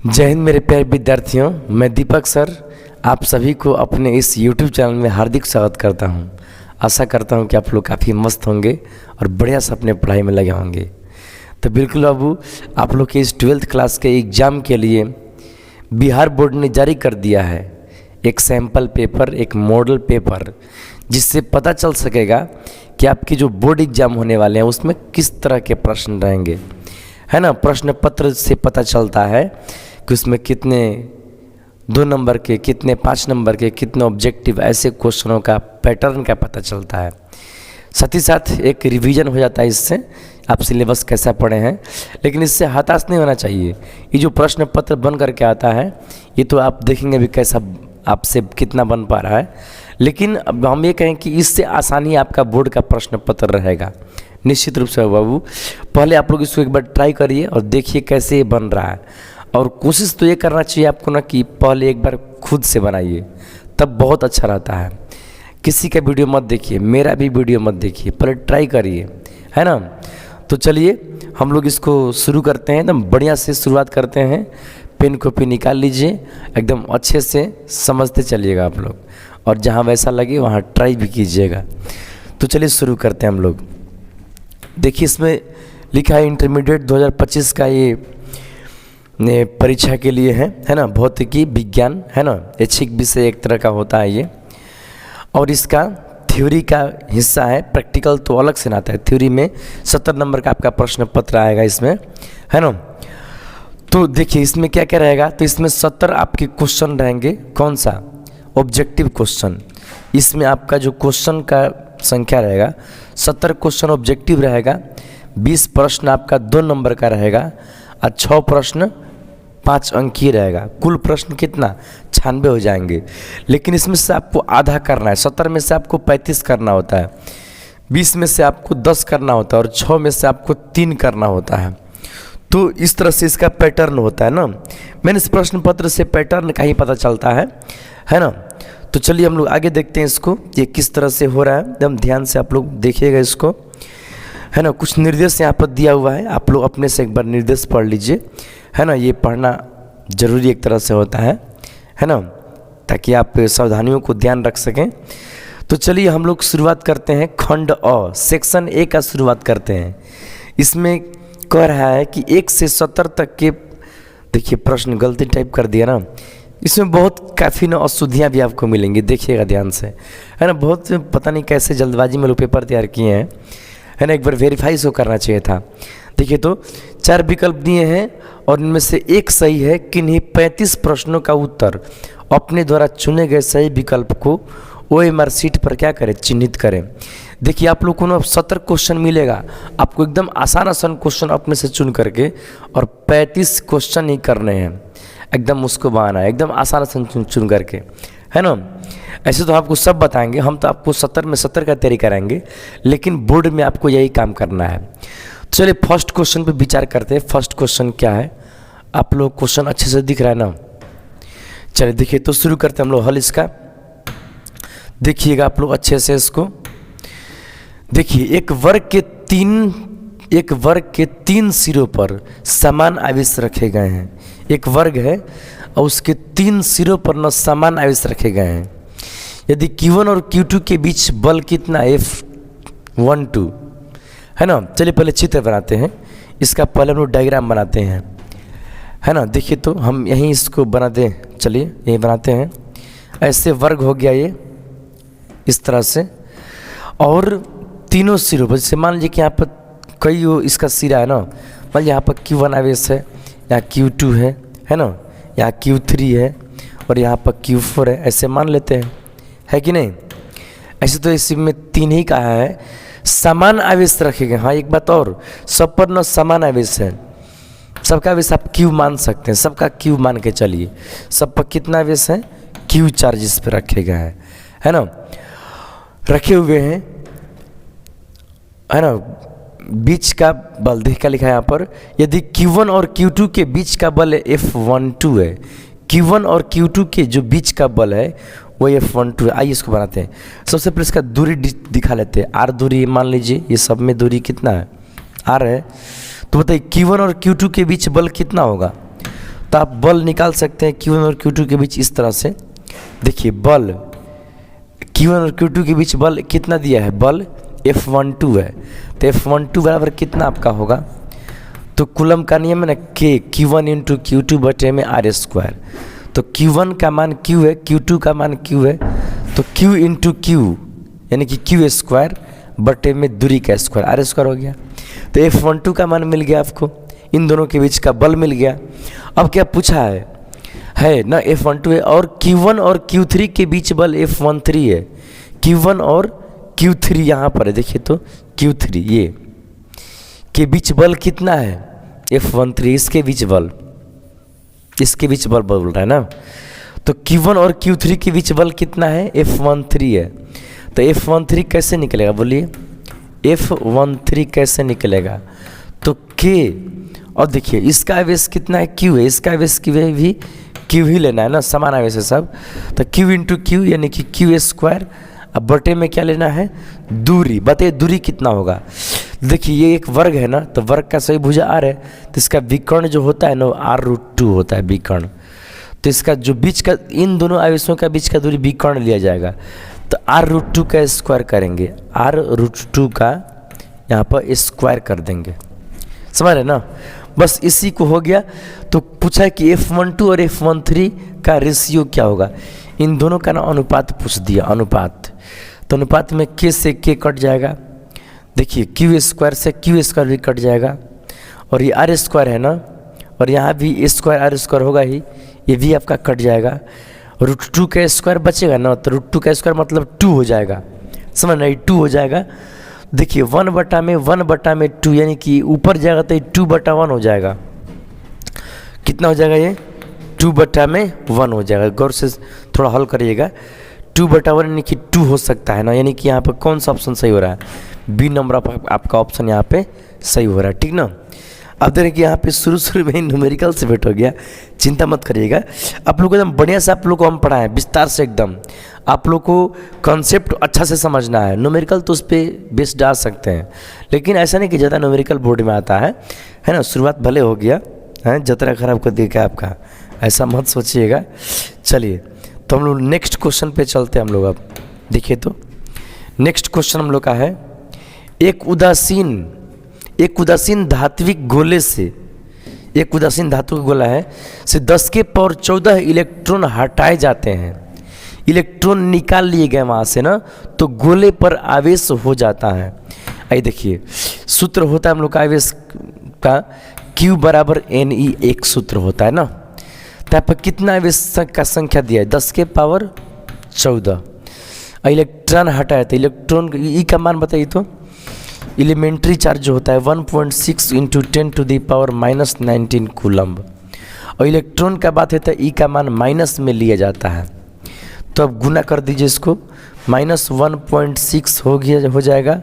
जय हिंद मेरे प्यारे विद्यार्थियों, मैं दीपक सर आप सभी को अपने इस YouTube चैनल में हार्दिक स्वागत करता हूं। आशा करता हूं कि आप लोग काफ़ी मस्त होंगे और बढ़िया से अपने पढ़ाई में लगे होंगे। तो बिल्कुल बाबू, आप लोग के इस 12th क्लास के एग्ज़ाम के लिए बिहार बोर्ड ने जारी कर दिया है एक सैम्पल पेपर, एक मॉडल पेपर, जिससे पता चल सकेगा कि आपके जो बोर्ड एग्ज़ाम होने वाले हैं उसमें किस तरह के प्रश्न रहेंगे, है ना। प्रश्न पत्र से पता चलता है कि उसमें कितने 2 नंबर के, कितने 5 नंबर के, कितने ऑब्जेक्टिव, ऐसे क्वेश्चनों का पैटर्न का पता चलता है। साथ ही साथ एक रिवीजन हो जाता है इससे, आप सिलेबस कैसा पढ़े हैं। लेकिन इससे हताश नहीं होना चाहिए। ये जो प्रश्न पत्र बन करके आता है ये तो आप देखेंगे भी कैसा आपसे कितना बन पा रहा है। लेकिन अब हम ये कहें कि इससे आसानी आपका बोर्ड का प्रश्न पत्र रहेगा निश्चित रूप से बाबू। पहले आप लोग इसको एक बार ट्राई करिए और देखिए कैसे ये बन रहा है। और कोशिश तो ये करना चाहिए आपको ना कि पहले एक बार खुद से बनाइए, तब बहुत अच्छा रहता है। किसी का वीडियो मत देखिए, मेरा भी वीडियो मत देखिए, पहले ट्राई करिए, है ना। तो चलिए हम लोग इसको शुरू करते हैं, एकदम बढ़िया से शुरुआत करते हैं। पेन कॉपी निकाल लीजिए, एकदम अच्छे से समझते चलिएगा आप लोग, और जहाँ वैसा लगे वहाँ ट्राई भी कीजिएगा। तो चलिए शुरू करते हैं हम लोग। देखिए इसमें लिखा है इंटरमीडिएट 2025 का ये परीक्षा के लिए है ना, भौतिकी विज्ञान, है ना। ऐच्छिक विषय एक तरह का होता है ये, और इसका थ्योरी का हिस्सा है, प्रैक्टिकल तो अलग से आता है। थ्योरी में 70 नंबर का आपका प्रश्न पत्र आएगा इसमें, है ना। तो देखिए इसमें क्या क्या रहेगा, तो इसमें 70 आपके क्वेश्चन रहेंगे। कौन सा? Objective question. इसमें आपका जो क्वेश्चन का संख्या रहेगा 70 क्वेश्चन ऑब्जेक्टिव रहेगा। 20 प्रश्न आपका 2 नंबर का रहेगा और 6 प्रश्न 5 अंकीय रहेगा। कुल प्रश्न कितना? 96 हो जाएंगे। लेकिन इसमें से आपको आधा करना है। 70 में से आपको 35 करना होता है, 20 में से आपको 10 करना होता है और 6 में से आपको 3 करना होता है। तो इस तरह से इसका पैटर्न होता है ना। मैंने इस प्रश्न पत्र से पैटर्न का ही पता चलता है ना। तो चलिए हम लोग आगे देखते हैं इसको, ये किस तरह से हो रहा है। एकदम ध्यान से आप लोग देखिएगा इसको, है ना। कुछ निर्देश यहाँ पर दिया हुआ है, आप लोग अपने से एक बार निर्देश पढ़ लीजिए, है ना। ये पढ़ना जरूरी एक तरह से होता है ना, ताकि आप सावधानियों को ध्यान रख सकें। तो चलिए हम लोग शुरुआत करते हैं खंड अ, सेक्शन ए का शुरुआत करते हैं। इसमें कह रहा है कि 1 से 70 तक के, देखिए प्रश्न गलती टाइप कर दिया ना। इसमें बहुत काफ़ी ना अशुद्धियाँ भी आपको मिलेंगी, देखिएगा ध्यान से, है ना। बहुत पता नहीं कैसे जल्दबाजी में लोग पेपर तैयार किए हैं, है ना। एक बार वेरीफाई सो करना चाहिए था। देखिए तो 4 विकल्प दिए हैं और इनमें से एक सही है। किन्हीं 35 प्रश्नों का उत्तर अपने द्वारा चुने गए सही विकल्प को OMR शीट पर क्या करें? चिन्हित करें। देखिए आप लोग को ना 70 क्वेश्चन मिलेगा, आपको एकदम आसान क्वेश्चन अपने से चुन करके और 35 क्वेश्चन ही करने हैं, एकदम उसको बनाना है, एकदम आसान चुन करके, है ना। ऐसे तो आपको सब बताएंगे, हम तो आपको 70 में 70 का तैयारी कराएंगे, लेकिन बोर्ड में आपको यही काम करना है। तो चलिए फर्स्ट क्वेश्चन पे विचार करते हैं। फर्स्ट क्वेश्चन क्या है? आप लोग क्वेश्चन अच्छे से दिख रहा है ना? चलिए देखिए तो शुरू करते हैं हम लोग हल इसका। देखिएगा आप लोग अच्छे से इसको। देखिए एक वर्ग के 3 सिरों पर समान आवेश रखे गए हैं। एक वर्ग है और उसके 3 सिरों पर न समान आवेश रखे गए हैं। यदि Q1 और Q2 के बीच बल कितना? F12, है ना। चलिए पहले चित्र बनाते हैं इसका, पहले हम लोग डायग्राम बनाते हैं, है ना। देखिए तो हम यहीं इसको बनाते हैं, चलिए यहीं बनाते हैं। ऐसे वर्ग हो गया ये इस तरह से, और तीनों सिरों पर, जैसे मान लीजिए कि यहाँ पर कई इसका सिरा है ना। मान लीजिए यहाँ पर Q1 आवेश है, यहाँ Q2 है ना, यहाँ Q3 है और यहाँ पर Q4 है, ऐसे मान लेते हैं, है कि नहीं। ऐसे तो इसमें 3 ही कहा है, समान आवेश रखेंगे। हाँ एक बात और, सब पर न समान आवेश है, सबका आवेश आप Q मान सकते हैं, सबका Q मान के चलिए। सब पर कितना आवेश है? Q चार्जेस पे रखे गए हैं, है ना, रखे हुए हैं, है ना। बीच का बल देख का लिखा है यहाँ पर। यदि Q1 और Q2 के बीच का बल F12 है, Q1 और Q2 के जो बीच का बल है वो F12 है। आइए इसको बनाते हैं। सबसे पहले इसका दूरी दिखा लेते हैं। R दूरी मान लीजिए, ये सब में दूरी कितना है? R है। तो बताइए Q1 और Q2 के बीच बल कितना होगा? तो आप बल निकाल सकते हैं Q1 और Q2 के बीच इस तरह से। देखिए बल Q1 और Q2 के बीच बल कितना दिया है, बल F12 है। तो F12 बराबर कितना आपका होगा, तो कूलम का नियम है ना K, Q1 इंटू Q2 बटे में R स्क्वायर। तो Q1 का मान Q है, Q2 का मान Q है, तो Q इंटू Q यानी कि Q स्क्वायर बटे में दूरी का स्क्वायर R स्क्वायर हो गया। तो F12 का मान मिल गया आपको, इन दोनों के बीच का बल मिल गया। अब क्या पूछा है ना F12 है और Q1 और Q3 के बीच बल F13 है। Q1 और Q3 यहाँ पर है, देखिए तो Q3 ये के बीच बल कितना है, F13, इसके बीच बल बोल रहा है ना। तो Q1 और Q3 के बीच बल कितना है, F13 है। तो F13 कैसे निकलेगा बोलिए, F13 कैसे निकलेगा, तो K और देखिए इसका आवेश कितना है, Q है, इसका आवेश भी Q ही लेना है ना, समान आवेश है सब। तो Q इंटू Q यानी कि Q स्क्वायर, अब बटे में क्या लेना है, दूरी। बताइए दूरी कितना होगा। देखिए ये एक वर्ग है ना, तो वर्ग का सही भुजा R है, तो इसका विकर्ण जो होता है ना R√2 होता है विकर्ण। तो इसका जो बीच का, इन दोनों आवेशों का बीच का दूरी विकर्ण लिया जाएगा। तो R√2 का स्क्वायर करेंगे, R√2 का यहाँ पर स्क्वायर कर देंगे, समझ रहे ना। बस इसी को हो गया। तो पूछा है कि F12 और F13 का रेशियो क्या होगा, इन दोनों का ना अनुपात पूछ दिया, अनुपात। तो अनुपात में K से K कट जाएगा, देखिए Q स्क्वायर से Q स्क्वायर भी कट जाएगा, और ये R स्क्वायर है ना, और यहाँ भी स्क्वायर R स्क्वायर होगा ही, ये भी आपका कट जाएगा। √2 का स्क्वायर बचेगा ना, तो √2 का स्क्वायर मतलब 2 हो जाएगा, समझ रहे, 2 हो जाएगा। देखिए 1/2 यानी कि ऊपर जाएगा तो 2/1 हो जाएगा। कितना हो जाएगा ये, 2/1 हो जाएगा। गौर से थोड़ा हल करिएगा, 2/1 यानी कि 2 हो सकता है ना, यानी कि यहाँ पर कौन सा ऑप्शन सही हो रहा है, बी नंबर आपका ऑप्शन यहाँ पे सही हो रहा है, ठीक ना। अब देखिए यहाँ पे शुरू में ही न्यूमेरिकल से भेंट हो गया, चिंता मत करिएगा। आप लोग एकदम बढ़िया से आप लोग को हम पढ़ाएं विस्तार से, एकदम आप लोग को कॉन्सेप्ट अच्छा से समझना है। न्यूमेरिकल तो उस पर बेस डाल सकते हैं, लेकिन ऐसा नहीं कि ज़्यादा न्यूमेरिकल बोर्ड में आता है ना। शुरुआत भले हो गया है, जतरा खराब कर दिया आपका, ऐसा मत सोचिएगा। चलिए तो हम लोग नेक्स्ट क्वेश्चन पे चलते हैं हम लोग। अब देखिए तो नेक्स्ट क्वेश्चन हम लोग का है, एक उदासीन धात्विक गोले से, एक उदासीन धातु का गोला है से 10 के पावर 14 इलेक्ट्रॉन हटाए जाते हैं। इलेक्ट्रॉन निकाल लिए गए वहाँ से ना, तो गोले पर आवेश हो जाता है। आइए देखिए सूत्र होता है हम लोग का आवेश का, Q बराबर Ne एक सूत्र होता है ना। तो यहाँ पर कितना आवेश का संख्या दिया है, 10 के पावर 14। इलेक्ट्रॉन हटाए थे, इलेक्ट्रॉन ई का मान बताइए तो, एलिमेंट्री चार्ज जो होता है 1.6 इंटू 10⁻⁻19 कूलम्ब। और इलेक्ट्रॉन का बात है तो ई का मान माइनस में लिया जाता है। तो अब गुना कर दीजिए इसको, -1.6 हो जाएगा,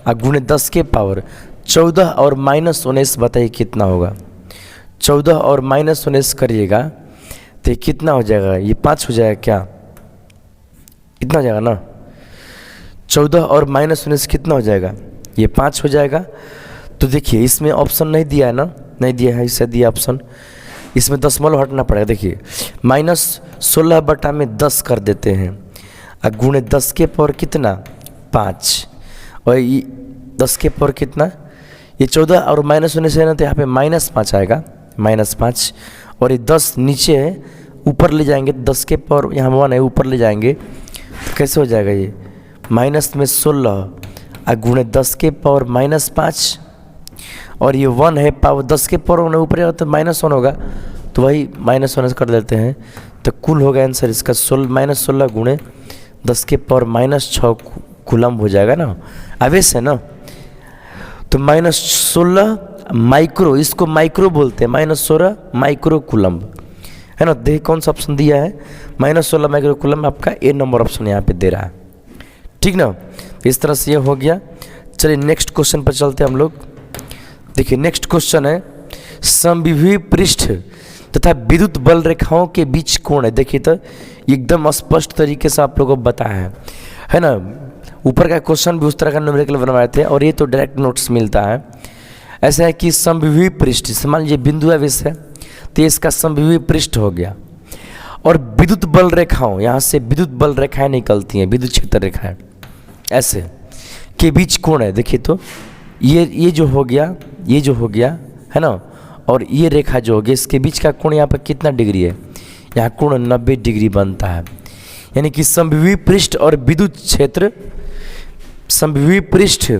और गुणे 10 के पावर 14 और -19 बताइए कितना होगा। 14 और -19 करिएगा तो कितना हो जाएगा, ये 5 हो जाएगा क्या, इतना हो जाएगा ना। 14 और -19 कितना हो जाएगा, ये 5 हो जाएगा। तो देखिए इसमें ऑप्शन नहीं दिया है ना, नहीं दिया है, इसे दिया ऑप्शन, इसमें दशमलव हटना पड़ेगा। देखिए -16/10 कर देते हैं, और गुणे 10 के पावर कितना 5, और ये 10 के पावर कितना, ये 14 और -19 है ना, तो यहाँ पे -5 आएगा, -5। और ये 10 नीचे है, ऊपर ले जाएंगे 10 के पावर, यहाँ 1 है, ऊपर ले जाएंगे तो कैसे हो जाएगा, ये माइनस में 16 और गुणे 10 के पावर -5, और ये 1 है, पावर 10 के पावर ऊपर जाएगा तो -1 होगा, तो वही -1 कर देते हैं। तो कुल होगा आंसर इसका -16 गुणे 10 के पावर -6 कूलम्ब हो जाएगा ना, आवेश है ना। तो -16 माइक्रो, इसको माइक्रो बोलते हैं, -16 माइक्रो कूलम्ब है ना। देखिए कौन सा ऑप्शन दिया है, -16 माइक्रो कूलम्ब आपका ए नंबर ऑप्शन यहाँ पे दे रहा है, ठीक ना। इस तरह से ये हो गया। चलिए नेक्स्ट क्वेश्चन पर चलते हैं हम लोग। देखिए नेक्स्ट क्वेश्चन है, समविभीय पृष्ठ तथा विद्युत बल रेखाओं के बीच कोण है। देखिए तो एकदम स्पष्ट तरीके से आप लोगों को बताया है ना। ऊपर का क्वेश्चन भी उस तरह का न्यूमेरिकल बनवाए थे, और ये तो डायरेक्ट नोट्स मिलता है। ऐसा है कि समविभीय पृष्ठ, मान लीजिए बिंदु आवेश है, तो इसका समविभव पृष्ठ हो गया। और विद्युत बल रेखाओं, यहाँ से विद्युत बल रेखाएं निकलती हैं, विद्युत क्षेत्र रेखाएं ऐसे के बीच कोण है। देखिए तो ये जो हो गया, ये जो हो गया है ना, और ये रेखा जो हो गया, इसके बीच का कोण यहाँ पर कितना डिग्री है? यहाँ कोण 90 डिग्री बनता है। यानी कि समविभव पृष्ठ और विद्युत क्षेत्र, समविभव पृष्ठ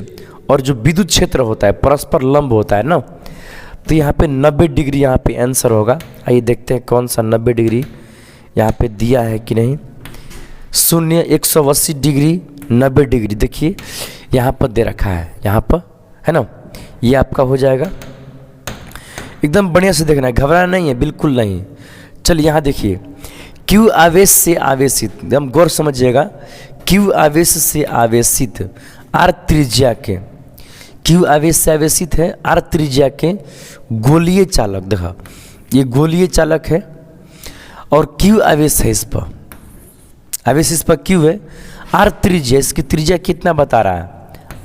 और जो विद्युत क्षेत्र होता है परस्पर लंब होता है ना, तो यहाँ पे 90 डिग्री यहाँ पे आंसर होगा। आइए देखते हैं कौन सा 90 डिग्री यहाँ पे दिया है कि नहीं। 0, 180 डिग्री, 90 डिग्री, देखिए यहाँ पर दे रखा है, यहाँ पर है ना, ये आपका हो जाएगा। एकदम बढ़िया से देखना है, घबराना नहीं है, बिल्कुल नहीं। चलिए यहाँ देखिए, Q आवेश से आवेशित, एकदम गौर समझिएगा, Q आवेश से आवेशित R त्रिज्या के, Q आवेश से आवेशित है R त्रिज्या के गोलीय चालक, देखा ये गोलीय चालक है और Q आवेश है इस पर, आवेश इस पर Q है, R त्रिज्या, इसकी त्रिज्या कितना बता रहा है?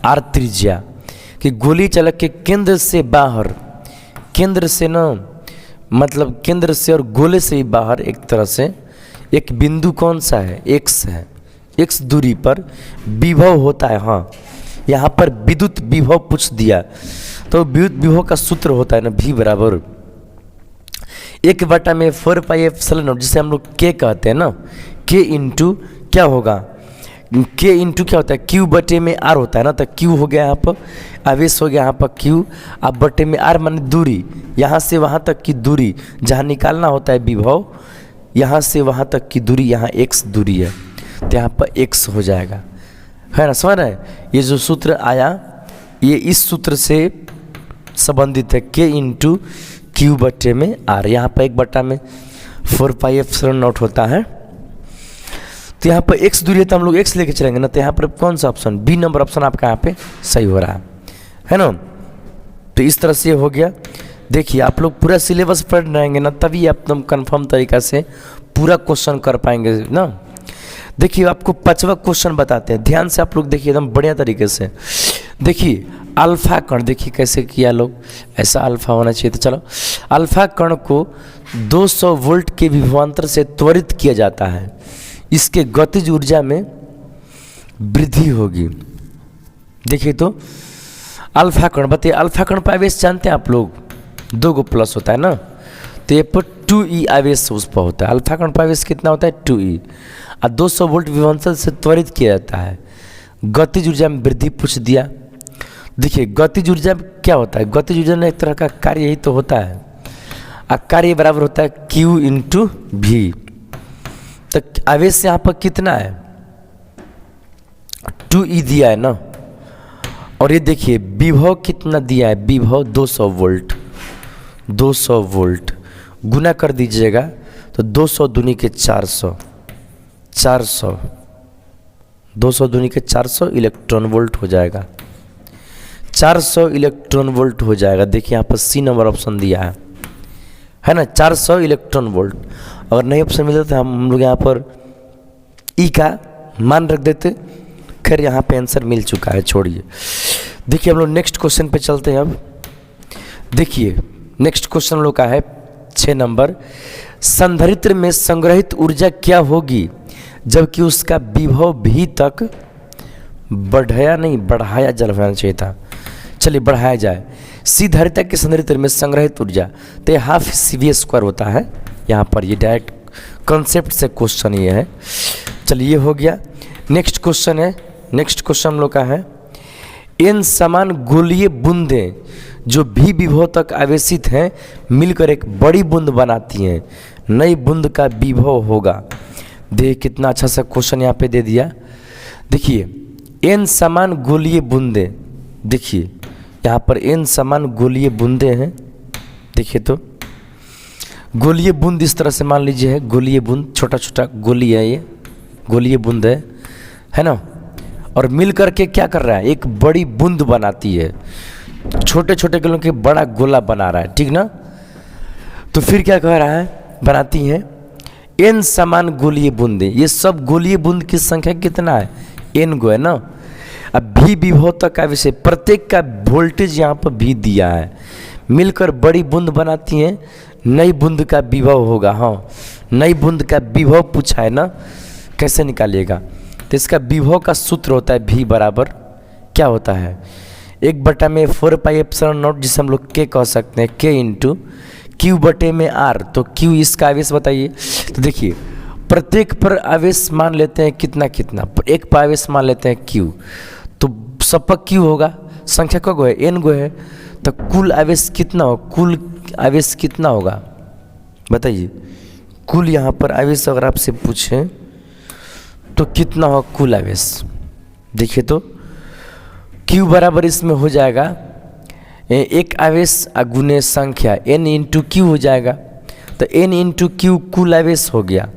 R त्रिज्या कि गोलीय चालक के केंद्र से बाहर, केंद्र से ना मतलब केंद्र से और गोले से ही बाहर एक तरह से एक बिंदु कौन सा है? X है। X दूरी पर विभव होता है। हाँ, यहाँ पर विद्युत विभव पूछ दिया तो विद्युत विभव का सूत्र होता है ना, V बराबर 1/4πε0, जिसे हम लोग K कहते हैं ना, K इंटू क्या होगा? K इंटू क्या होता है? Q बटे में R होता है ना, तो Q हो गया यहाँ पर, आवेश हो गया यहाँ पर Q, अब बटे में R माने दूरी, यहाँ से वहाँ तक की दूरी जहाँ निकालना होता है विभव, यहाँ से वहाँ तक की दूरी, यहाँ x दूरी है तो यहाँ पर x हो जाएगा, है ना, समझ रहे? ये जो सूत्र आया ये इस सूत्र से संबंधित है, K इंटू Q बटे में R, यहाँ पर 1/4πε0 होता है। तो यहाँ पर x दूरी है तो हम लोग x लेके चलेंगे ना, तो यहाँ पर कौन सा ऑप्शन? बी नंबर ऑप्शन आपका यहाँ पे सही हो रहा है ना। तो इस तरह से हो गया। देखिए आप लोग पूरा सिलेबस पढ़ रहेंगे ना, तभी आप एकदम कन्फर्म तरीका से पूरा क्वेश्चन कर पाएंगे ना। देखिए आपको 5वां क्वेश्चन बताते हैं, ध्यान से आप लोग देखिए एकदम बढ़िया तरीके से। देखिए अल्फा कण, देखिए कैसे किया लोग, ऐसा अल्फा होना चाहिए। तो चलो, अल्फा कण को 200 वोल्ट के विभवांतर से त्वरित किया जाता है, इसके गतिज ऊर्जा में वृद्धि होगी। देखिए तो अल्फा कण, बताइए अल्फा कण पर आवेश जानते हैं आप लोग, 2 गो प्लस होता है ना, तो ये पर 2e आवेश उस पर होता है। अल्फा कण पर आवेश कितना होता है? 2e, और 200 वोल्ट विभवांतर से त्वरित किया जाता है, गतिज ऊर्जा में वृद्धि पूछ दिया। देखिए गतिज ऊर्जा क्या होता है? गतिज ऊर्जा में एक तरह का कार्य यही तो होता है, और कार्य बराबर होता है Q इंटू V। तो आवेश यहाँ पर कितना है? 2e दिया है ना, और ये देखिए विभव कितना दिया है? विभव 200 वोल्ट, 200 वोल्ट गुना कर दीजिएगा तो 200 दूनी के 400, 400, 200 दूनी के 400 इलेक्ट्रॉन वोल्ट हो जाएगा, 400 इलेक्ट्रॉन वोल्ट हो जाएगा। देखिए यहाँ पर सी नंबर ऑप्शन दिया है ना, 400 इलेक्ट्रॉन वोल्ट। अगर नहीं ऑप्शन मिलता तो हम लोग यहाँ पर ई का मान रख देते। खैर यहाँ पे आंसर मिल चुका है, छोड़िए। देखिए हम लोग नेक्स्ट क्वेश्चन पे चलते हैं। अब देखिए नेक्स्ट क्वेश्चन हम लोग का है 6 नंबर, संधारित्र में संग्रहित ऊर्जा क्या होगी जबकि उसका विभव भी तक बढ़ाया नहीं, बढ़ाया जल होना चाहिए था, चलिए बढ़ाया जाए। सी धारिता के संधारित्र में संग्रहित ऊर्जा तो हाफ CV² होता है, यहाँ पर ये डायरेक्ट कॉन्सेप्ट से क्वेश्चन ये है। चलिए ये हो गया। नेक्स्ट क्वेश्चन है, नेक्स्ट क्वेश्चन हम लोग का है, इन समान गोलीय बूंदें जो भी विभव तक आवेशित हैं मिलकर एक बड़ी बूंद बनाती हैं, नई बूंद का विभव होगा। देखिए कितना अच्छा सा क्वेश्चन यहाँ पे दे दिया। देखिए एन समान गोलीय बूंदें, देखिए यहाँ पर एन समान गोलीय बूंदें हैं। देखिए तो गोलीय बूंद इस तरह से मान लीजिए है, गोलीय बूंद छोटा छोटा गोली है, ये गोलीय बूंद है ना, और मिल करके क्या कर रहा है? एक बड़ी बूंद बनाती है, छोटे छोटे गोलों के बड़ा गोला बना रहा है, ठीक ना। तो फिर क्या कह रहा है? बनाती हैं एन समान गोलीय बूंदें। ये सब गोलीय बूंद की संख्या कितना है? एन गो है ना। अब भी विभव तक का विषय, प्रत्येक का वोल्टेज यहाँ पर भी दिया है, मिलकर बड़ी बूंद बनाती हैं, नई बूंद का विभव होगा। हाँ, नई बूंद का विभव पूछा है ना, कैसे निकालिएगा? तो इसका विभव का सूत्र होता है V बराबर क्या होता है, 1/4πε0, जिसे हम लोग K कह सकते हैं, K इंटू Q/R। तो Q इसका आवेश बताइए। तो देखिए, प्रत्येक पर आवेश मान लेते हैं कितना कितना, एक पर आवेश मान लेते हैं Q, तो सब पर Q होगा, संख्या का गो है, N गो है, तो कुल आवेश कितना हो, कुल आवेश कितना होगा बताइए? कुल यहाँ पर आवेश अगर आपसे पूछें तो कितना हो कुल आवेश? देखिए तो Q बराबर इसमें हो जाएगा एक आवेश गुने संख्या N इंटू Q हो जाएगा। तो N इंटू Q कुल आवेश हो गया।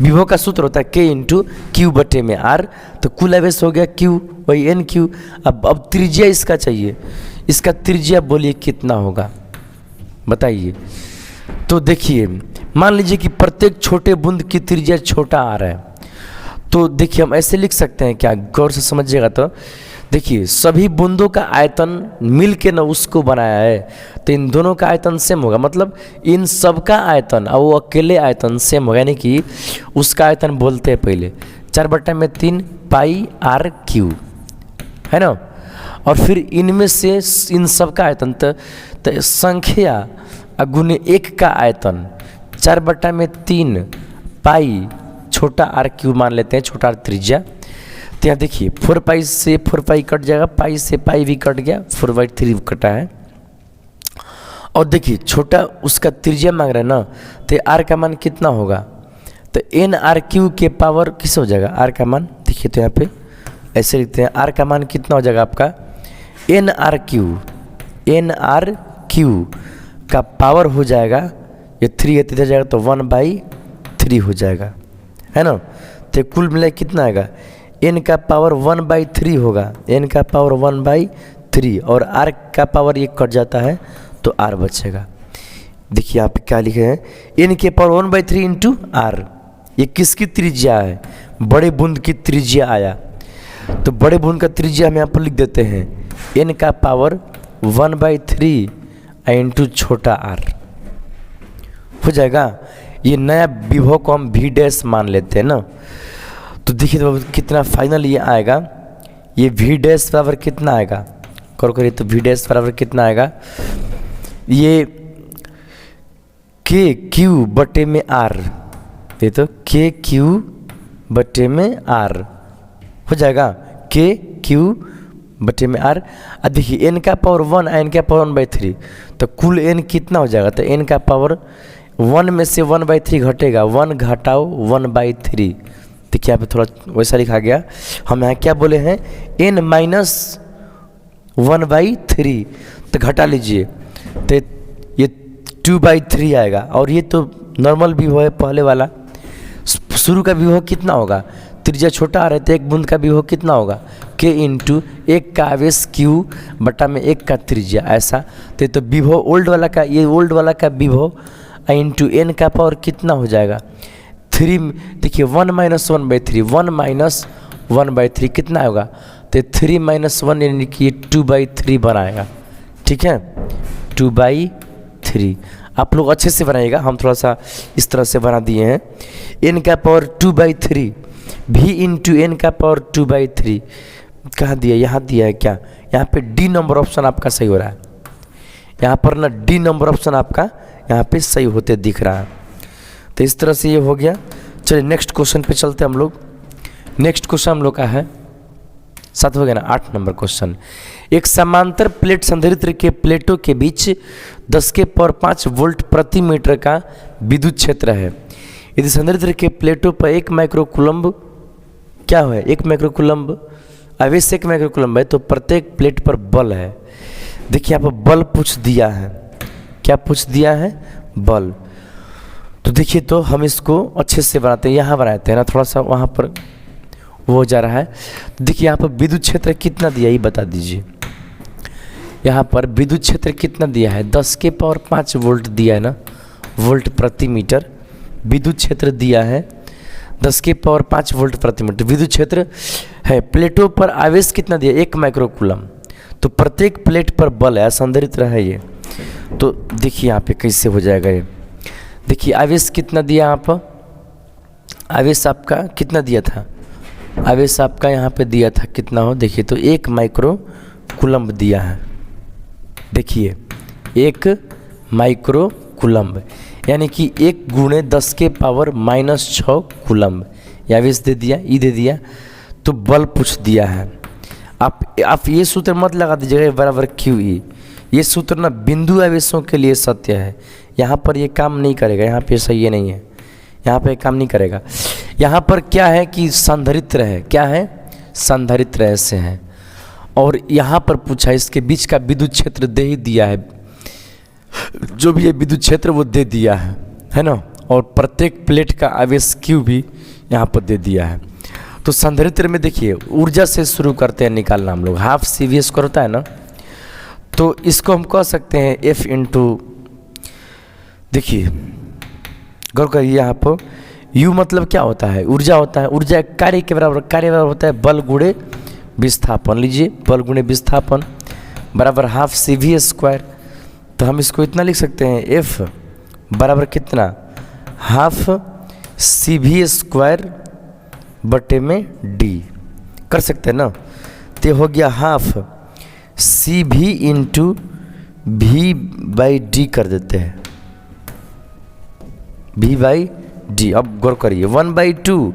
विभव का सूत्र होता है K इंटू Q/R, तो कुल आवेश हो गया Q, वही NQ। अब त्रिज्या इसका चाहिए, इसका त्रिज्या बोलिए कितना होगा बताइए? तो देखिए, मान लीजिए कि प्रत्येक छोटे बूंद की त्रिज्या छोटा आ रहा है, तो देखिए हम ऐसे लिख सकते हैं क्या, गौर से समझिएगा। तो देखिए, सभी बूंदों का आयतन मिल के न उसको बनाया है, तो इन दोनों का आयतन सेम होगा, मतलब इन सब का आयतन और वो अकेले आयतन सेम होगा, यानी कि उसका आयतन बोलते हैं पहले 4/3 πr/Q, है ना। और फिर इनमें से इन सब का आयतन तो संख्या गुने 1 का आयतन 4/3 पाई छोटा r/Q मान लेते हैं, छोटा r त्रिज्या। तो यहाँ देखिए 4π से 4π कट जाएगा, पाई से पाई भी कट गया, 4/3 कटा है। और देखिए छोटा उसका त्रिज्या मांग रहे हैं ना, तो r का मान कितना होगा? तो nr/Q के पावर किस हो जाएगा r का मान? देखिए तो यहाँ पे ऐसे लिखते हैं, r का मान कितना हो जाएगा आपका nr/Q का पावर हो जाएगा, ये 3 इधर जाएगा तो 1/3 हो जाएगा, है ना। तो कुल मिला कितना आएगा, n का पावर 1/3 होगा, n का पावर 1/3, और r का पावर ये कट जाता है तो r बचेगा। देखिए यहाँ पे क्या लिखे हैं, n के पावर 1/3 इंटू r। ये किसकी त्रिज्या है? बड़े बूंद की त्रिज्या आया, तो बड़े बूंद का त्रिज्या हम यहाँ पर लिख देते हैं n का पावर 1/3 इंटू छोटा r हो जाएगा। ये नया विभव को हम V' मान लेते हैं ना। तो देखिए तो कितना फाइनल ये आएगा, ये V' बराबर कितना आएगा, करो करिए तो V' बराबर कितना आएगा, ये KQ/R, ये तो KQ/R हो जाएगा, KQ/R। अब देखिए n का पावर 1 n का पावर 1/3, तो कुल n कितना हो जाएगा? तो n का पावर 1 में से 1/3 घटेगा, 1 घटाओ 1/3। देखिए यहाँ पे थोड़ा वैसा लिखा गया, हम यहाँ क्या बोले हैं, n माइनस 1/3, तो घटा लीजिए तो ये 2/3 आएगा। और ये तो नॉर्मल विभव है पहले वाला, शुरू का विभव कितना होगा, त्रिज्या छोटा आ रहा है तो एक बूंद का विभव कितना होगा, K इंटू 1 का आवेश Q बटा में 1 का त्रिज्या, ऐसा। तो विभव ओल्ड वाला का, ये ओल्ड वाला का विभव इंटू n का पावर कितना हो जाएगा 3। देखिए 1 - 1/3, 1 - 1/3 कितना होगा, तो 3 - 1 यानी कि 2/3 बनाएगा, ठीक है, 2/3। आप लोग अच्छे से बनाइएगा, हम थोड़ा सा इस तरह से बना दिए हैं। n का पावर 2/3, v इंटू n का पावर 2/3 कहाँ दिया, यहाँ दिया है क्या, यहाँ पे D नंबर ऑप्शन आपका सही हो रहा है, यहाँ पर ना D नंबर ऑप्शन आपका यहाँ पे सही होते दिख रहा है। तो इस तरह से ये हो गया। चलिए नेक्स्ट क्वेश्चन पे चलते हैं हम लोग। नेक्स्ट क्वेश्चन हम लोग का है 7 हो गया ना, 8 नंबर क्वेश्चन। एक समांतर प्लेट संधारित्र के प्लेटों के बीच 10⁵ वोल्ट प्रति मीटर का विद्युत क्षेत्र है। यदि संधारित्र के प्लेटों पर 1 माइक्रोकूलम्ब क्या है, 1 माइक्रोकूलम्ब आवेश 1 माइक्रोकूलम्ब है, तो प्रत्येक प्लेट पर बल है। देखिए यहाँ पर बल पूछ दिया है, क्या पूछ दिया है, बल। तो देखिए तो हम इसको अच्छे से बनाते हैं, यहाँ बनाते हैं ना, थोड़ा सा वहाँ पर वो हो जा रहा है। तो देखिए यहाँ पर विद्युत क्षेत्र कितना दिया ये बता दीजिए। यहाँ पर विद्युत क्षेत्र कितना दिया है, 10⁵ वोल्ट दिया है ना, वोल्ट प्रति मीटर विद्युत क्षेत्र दिया है, 10⁵ वोल्ट प्रति मीटर विद्युत क्षेत्र है। प्लेटों पर आवेश कितना दिया, 1 माइक्रोकूलम। तो प्रत्येक प्लेट पर बल है, संधारित्र है ये, तो देखिए यहाँ पे कैसे हो जाएगा ये। देखिए आवेश कितना दिया आप, आवेश आपका कितना दिया था, आवेश आपका यहाँ पे दिया था कितना हो, देखिए तो 1 माइक्रो कूलम्ब दिया है। देखिए 1 माइक्रो कूलम्ब यानी कि 1 गुणे 10 के पावर -6 कूलम्ब ये आवेश दे दिया, ई दे दिया, तो बल पूछ दिया है। आप ये सूत्र मत लगा दीजिएगा बराबर क्यू ई, ये सूत्र ना बिंदु आवेशों के लिए सत्य है, यहाँ पर ये काम नहीं करेगा, यहाँ पे सही नहीं है, यहाँ पे काम नहीं करेगा। यहाँ पर क्या है कि संधारित्र है, क्या है, संधारित्र ऐसे है, और यहाँ पर पूछा इसके बीच का विद्युत क्षेत्र दे ही दिया है, जो भी है विद्युत क्षेत्र वो दे दिया है ना, और प्रत्येक प्लेट का आवेश क्यू भी यहाँ पर दे दिया है। तो संधारित्र में देखिए ऊर्जा से शुरू करते हैं निकालना हम लोग, हाफ CV स्क्वायर होता है ना, तो इसको हम कह सकते हैं F इंटू, देखिए गौर करिए यहाँ पर U मतलब क्या होता है, ऊर्जा होता है, ऊर्जा कार्य के बराबर, कार्य बराबर होता है बल गुणे विस्थापन, लीजिए बल गुणे विस्थापन बराबर हाफ CV स्क्वायर। तो हम इसको इतना लिख सकते हैं F बराबर कितना, हाफ CV स्क्वायर बटे में D, कर सकते हैं ना, तो हो गया हाफ CV इंटू V/D कर देते हैं, V/D। अब गौर करिए 1/2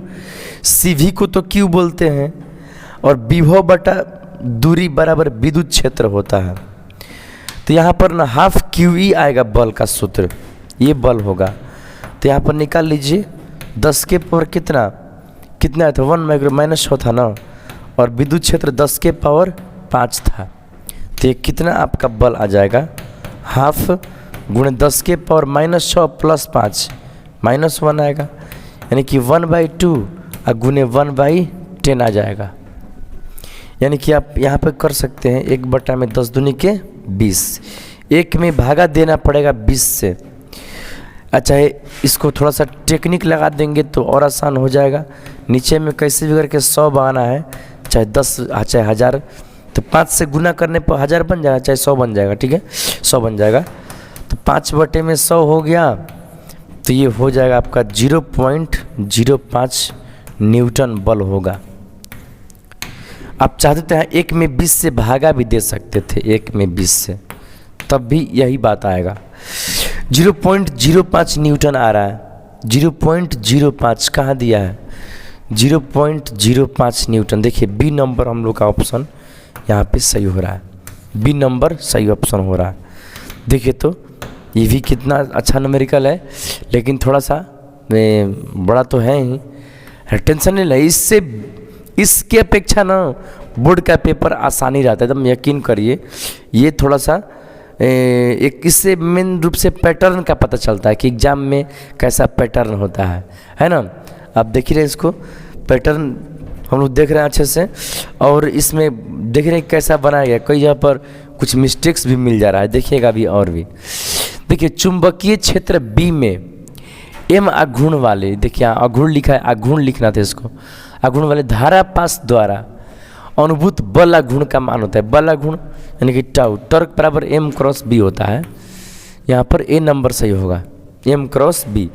CV को तो Q बोलते हैं, और विभव बटा दूरी बराबर विद्युत क्षेत्र होता है, तो यहाँ पर ना हाफ QE आएगा बल का सूत्र, ये बल होगा, तो यहाँ पर निकाल लीजिए 10 के पावर कितना कितना था, 1 माइक्रो -6 था ना, और विद्युत क्षेत्र 10 के पावर 5 था, तो ये कितना आपका बल आ जाएगा, हाफ गुणे 10 के पावर -6 प्लस 5 -1 आएगा, यानी कि 1/2 और गुणे 1/10 आ जाएगा। यानी कि आप यहाँ पे कर सकते हैं 1/10 दूनी के 20, 1 में भागा देना पड़ेगा 20 से। अच्छा है, इसको थोड़ा सा टेक्निक लगा देंगे तो और आसान हो जाएगा, नीचे में कैसे भी करके 100 बनाना है, चाहे 10 चाहे 1000, तो 5 से गुना करने पर 1000 बन जाएगा, चाहे 100 बन जाएगा, ठीक है 100 बन जाएगा, तो 5/100 हो गया, तो ये हो जाएगा आपका 0.05 न्यूटन बल होगा। आप चाहते हैं 1 में 20 से भागा भी दे सकते थे, 1 में 20 से, तब भी यही बात आएगा। 0.05 न्यूटन आ रहा है, 0.05 कहाँ दिया है, 0.05 न्यूटन। देखिए बी नंबर हम लोग का ऑप्शन यहाँ पे सही हो रहा है, बी नंबर सही ऑप्शन हो रहा है। देखिए तो ये भी कितना अच्छा न्यूमेरिकल है, लेकिन थोड़ा सा बड़ा तो है ही, टेंशन नहीं ले, इसके अपेक्षा ना बोर्ड का पेपर आसानी रहता है, एकदम यकीन करिए। ये थोड़ा सा एक इससे मेन रूप से पैटर्न का पता चलता है कि एग्ज़ाम में कैसा पैटर्न होता है ना। आप देख रहे हैं इसको, पैटर्न हम लोग देख रहे हैं अच्छे से, और इसमें देख रहे हैं कैसा बनाया गया, कई जगह पर कुछ मिस्टेक्स भी मिल जा रहा है, देखिएगा अभी और भी। देखिए चुंबकीय क्षेत्र बी में M आघूर्ण वाले, देखिए यहाँ आघूर्ण लिखा है, आघूर्ण लिखना था इसको, आघूर्ण वाले धारा पास द्वारा अनुभूत बल आघूर्ण का मान होता है, बल आघूर्ण यानी कि टाउ, टर्क बराबर M क्रॉस B होता है, यहाँ पर A नंबर सही होगा, M क्रॉस B।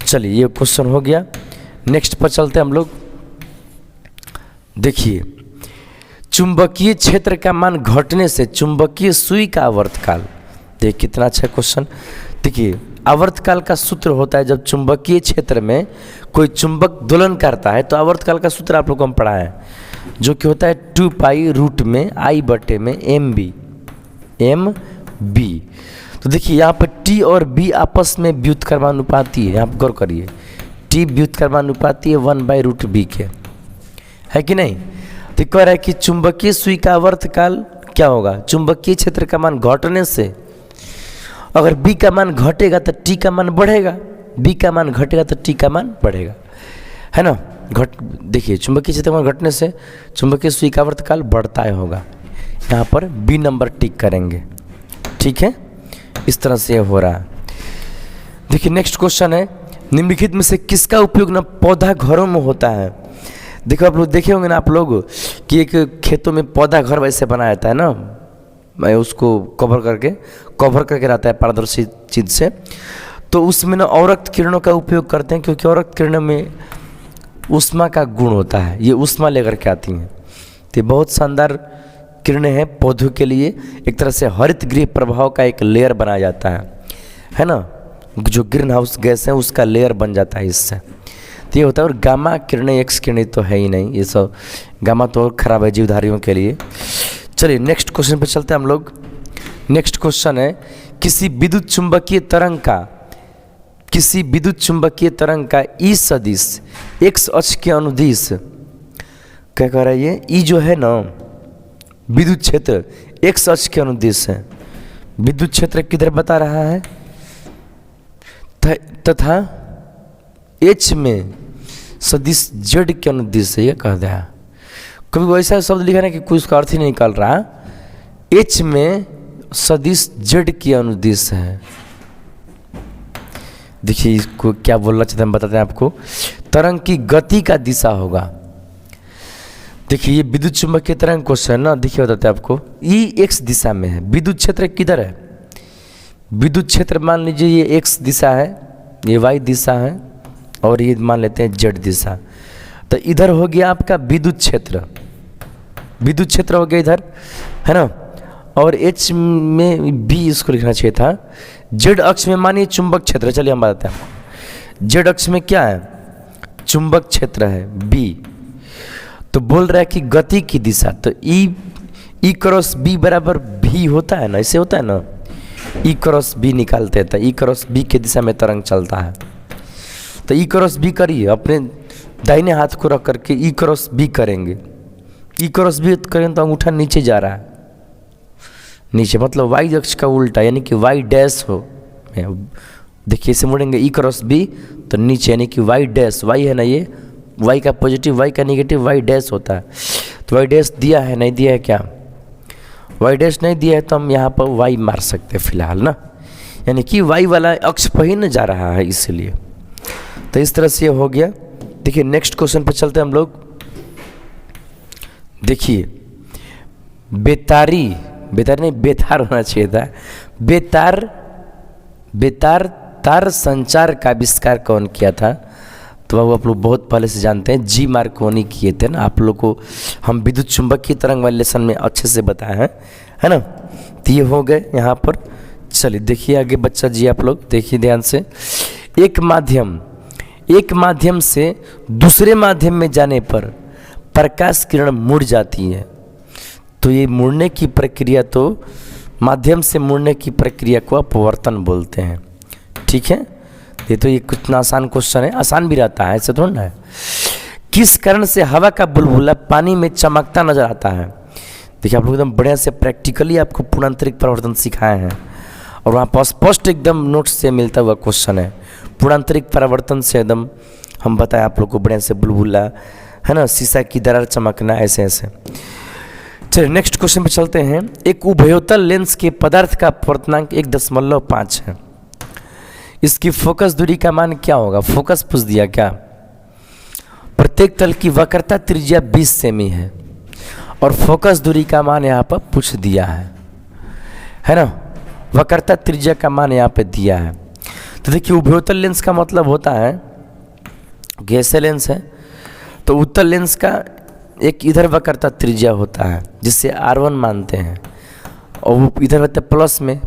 चलिए ये क्वेश्चन हो गया, नेक्स्ट पर चलते हैं हम लोग। देखिए चुंबकीय क्षेत्र का मान घटने से चुंबकीय सुई का आवर्तकाल, देखिए कितना अच्छा क्वेश्चन। देखिए आवर्तकाल का सूत्र होता है, जब चुंबकीय क्षेत्र में कोई चुंबक दोलन करता है तो आवर्तकाल का सूत्र आप लोग को हम पढ़ा है, जो कि होता है 2 पाई रूट में I बटे में MB। तो देखिए यहाँ पर T और B आपस में व्युत्क्रमानुपाती है, यहाँ पर गौर करिए, T व्युत्क्रमानुपाती है 1/√B के, है कि नहीं। तो कह रहा है कि चुंबकीय सुई का आवर्तकाल क्या होगा, चुंबकीय क्षेत्र का मान घटने से, अगर B का मान घटेगा तो T का मान बढ़ेगा, B का मान घटेगा तो T का मान बढ़ेगा, है ना। देखिए चुंबकीय क्षेत्र का मान घटने से चुंबकीय सुई का आवर्तकाल बढ़ता है होगा, यहाँ पर B नंबर टिक करेंगे, ठीक है, इस तरह से हो रहा है। देखिए नेक्स्ट क्वेश्चन है, निम्नलिखित में से किसका उपयोग ना पौधा घरों में होता है। देखो आप लोग देखे होंगे ना आप लोग कि एक खेतों में पौधा घर वैसे बनाया जाता है ना, मैं उसको कवर करके रहता है पारदर्शी चीज़ से। तो उसमें ना अवरक्त किरणों का उपयोग करते हैं, क्योंकि अवरक्त किरणों में ऊष्मा का गुण होता है, ये ऊष्मा लेकर के आती हैं। तो ये बहुत शानदार किरणें हैं पौधों के लिए, एक तरह से हरित गृह प्रभाव का एक लेयर बनाया जाता है ना, जो ग्रीन हाउस गैस है उसका लेयर बन जाता है इससे। तो ये होता है। और गामा किरणें, एक्स किरणें तो है ही नहीं, ये सब गामा तो खराब है जीवधारियों के लिए। चलिए नेक्स्ट क्वेश्चन पे चलते हैं हम लोग। नेक्स्ट क्वेश्चन है, किसी विद्युत चुंबकीय तरंग का ई सदिश एक्स अक्ष के अनुदिश, क्या कह रहा है ये, ई जो है ना विद्युत क्षेत्र एक्स अक्ष के अनुदिश है, विद्युत क्षेत्र किधर बता रहा है, तथा एच में सदिश जेड के अनुदिश है, ये कह दिया। कभी वैसा शब्द लिखा ना कि कोई उसका अर्थ ही नहीं निकल रहा। एच में सदिश जेड की अनुदिश है। देखिए इसको क्या बोलना चाहते हैं, हम बताते हैं आपको। तरंग की गति का दिशा होगा। देखिए ये विद्युत चुंबकीय तरंग क्वेश्चन ना, देखिए बताते हैं आपको। ई एक्स दिशा में है, विद्युत क्षेत्र किधर है, विद्युत क्षेत्र मान लीजिए ये एक्स दिशा है, ये वाई दिशा है, और ये मान लेते हैं जेड दिशा। तो इधर हो गया आपका विद्युत क्षेत्र, विद्युत क्षेत्र हो गया इधर, है ना। और एच में बी इसको लिखना चाहिए था। जेड अक्ष में मानिए चुंबक क्षेत्र, चलिए हम बताते हैं। जेड अक्ष में क्या है, चुंबक क्षेत्र है बी। तो बोल रहा है कि गति की दिशा, तो ई क्रॉस बी बराबर भी होता है ना, ऐसे होता है ना, ई क्रॉस बी निकालते हैं, तो ई क्रॉस बी की दिशा में तरंग चलता है। तो ई क्रॉस बी करिए, अपने दाहिने हाथ को रख करके ई क्रॉस बी करेंगे। ई क्रॉस बी करेंगे तो अंगूठा नीचे जा रहा है, नीचे मतलब वाई अक्ष का उल्टा, यानी कि वाई डैश हो। देखिए इसे मुड़ेंगे ई क्रॉस बी तो नीचे, यानी कि वाई डैश, वाई है ना ये, वाई का पॉजिटिव वाई का नेगेटिव वाई डैश होता है। तो वाई डैश दिया है, नहीं दिया है क्या, वाई डैश नहीं दिया है तो हम यहाँ पर वाई मार सकते हैं फिलहाल ना, यानी कि वाई वाला अक्ष पर ही न जा रहा है इसलिए। तो इस तरह से ये हो गया। देखिए नेक्स्ट क्वेश्चन पर चलते हैं हम लोग। देखिए बेतारी नहीं, बेतार होना चाहिए था। बेतार तार संचार का आविष्कार कौन किया था, तो वो आप लोग बहुत पहले से जानते हैं, जी मार्कोनी किए थे ना। आप लोग को हम विद्युत चुंबकीय तरंग वाले लेसन में अच्छे से बताए हैं, है ना। तो ये हो गए यहाँ पर। चलिए देखिए आगे बच्चा जी, आप लोग देखिए ध्यान से। एक माध्यम से दूसरे माध्यम में जाने पर प्रकाश किरण मुड़ जाती है। तो ये मुड़ने की प्रक्रिया, तो माध्यम से मुड़ने की प्रक्रिया को अपवर्तन बोलते हैं, ठीक है। ये तो ये कितना आसान क्वेश्चन है, आसान भी रहता है, ऐसे थोड़ा ना है। किस कारण से हवा का बुलबुला पानी में चमकता नजर आता है। देखिए आप लोग एकदम बढ़िया से प्रैक्टिकली आपको पूर्णांतरिक परिवर्तन सिखाए हैं, और वहाँ पर स्पष्ट एकदम नोट्स से मिलता हुआ क्वेश्चन है। पूर्णांतरिक परिवर्तन से एकदम हम बताएं आप लोग को बढ़िया से, बुलबुला है ना, शीशा की दरार चमकना, ऐसे ऐसे। चलिए नेक्स्ट क्वेश्चन पे चलते हैं। एक उभयोतल लेंस के पदार्थ का अपवर्तनांक 1.5 है। इसकी फोकस दूरी का मान क्या होगा, फोकस पूछ दिया क्या। प्रत्येक तल की वक्रता त्रिज्या 20 सेमी है, और फोकस दूरी का मान यहाँ पर पूछ दिया है ना। वक्रता त्रिज्या का मान यहाँ पे दिया है। तो देखिए उभयोतल लेंस का मतलब होता है कि ऐसे लेंस है, तो उत्तल लेंस का एक इधर वक्रता त्रिज्या होता है जिससे R1 मानते हैं, और वो इधर होता है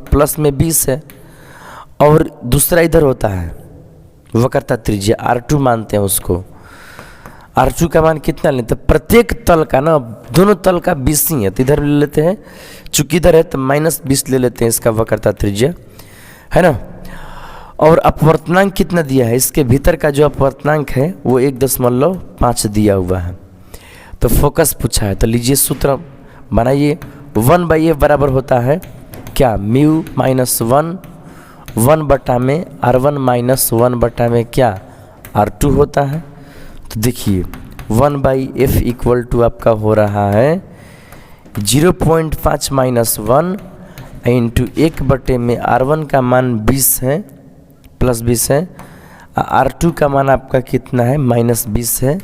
प्लस में 20 है, और दूसरा इधर होता है वक्रता त्रिज्या R2 मानते हैं उसको। R2 का मान कितना लेते हैं, प्रत्येक तल का ना, दोनों तल का 20 ही है, तो इधर ले लेते हैं, चूंकि इधर है तो -20 ले लेते हैं इसका वक्रता त्रिज्या, है ना। और अपवर्तनांक कितना दिया है, इसके भीतर का जो अपवर्तनांक है वो 1.5 दिया हुआ है। तो फोकस पूछा है, तो लीजिए सूत्र बनाइए। 1/f बराबर होता है क्या, म्यू -1 1/में R1 -1 बटा में क्या R2 होता है। तो देखिए 1/f इक्वल टू आपका हो रहा है 0.5 - 1 इंटू 1/, में R1 का मान 20 है, +20 है, R2 का मान आपका कितना है, -20 है।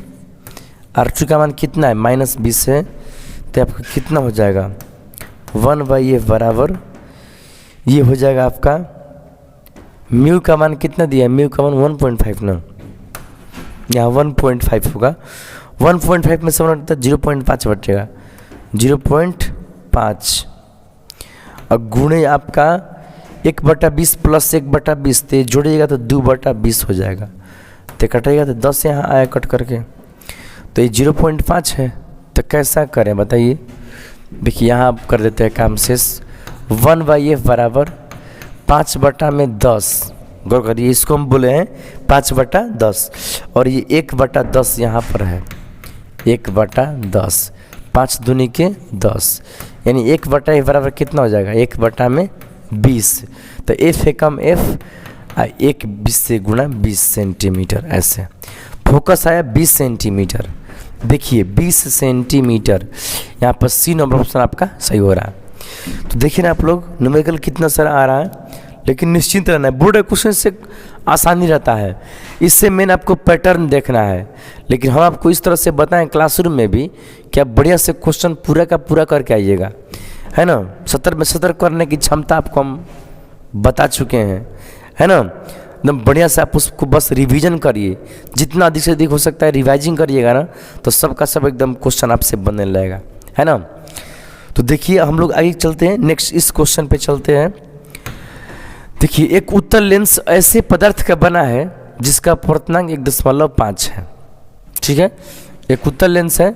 R2 का मान कितना है, -20 है, तो आपका कितना हो जाएगा 1/f बराबर ये हो जाएगा आपका म्यू का मान कितना दिया है, म्यू का मान 1.5 ना, यहाँ 1.5 होगा। 1.5 में से 0.5 बचेगा, 0.5 और गुणे आपका 1/20 प्लस 1/20 तो जोड़िएगा तो 2/20 हो जाएगा, तो कटेगा तो 10 यहाँ आया कट करके, तो ये 0.5 है। तो कैसा करें बताइए। देखिए यहाँ आप कर देते हैं काम शेष। 1/f बराबर 5/10, गौर करिए, इसको हम बोले हैं 5/10 और ये 1/10 यहाँ पर है, 1/10, 5 दूनी के 10, यानी 1/f बराबर कितना हो जाएगा, 1/20। तो f है कम f, 1/20 से गुणा 20 सेंटीमीटर, ऐसे फोकस आया 20 सेंटीमीटर। देखिए 20 सेंटीमीटर, यहाँ पर सी नंबर ऑप्शन आपका सही हो रहा है। तो देखिए ना आप लोग, न्यूमेरिकल कितना सारा आ रहा है, लेकिन निश्चिंत रहना है, बोर्ड क्वेश्चन से आसानी रहता है, इससे मेन आपको पैटर्न देखना है। लेकिन हम आपको इस तरह से बताएं क्लासरूम में भी कि आप बढ़िया से क्वेश्चन पूरा का पूरा करके आइएगा, है ना। 70 में 70 करने की क्षमता आपको हम बता चुके हैं, है ना। एकदम बढ़िया से आप उसको बस रिवीजन करिए, जितना अधिक से अधिक हो सकता है रिवाइजिंग करिएगा ना, तो सबका सब एकदम क्वेश्चन आपसे बनने लगेगा, है ना। तो देखिए हम लोग आगे चलते हैं, नेक्स्ट इस क्वेश्चन पे चलते हैं। देखिए एक उत्तल लेंस ऐसे पदार्थ का बना है जिसका अपवर्तनांक 1.5 है, ठीक है। एक उत्तल लेंस है,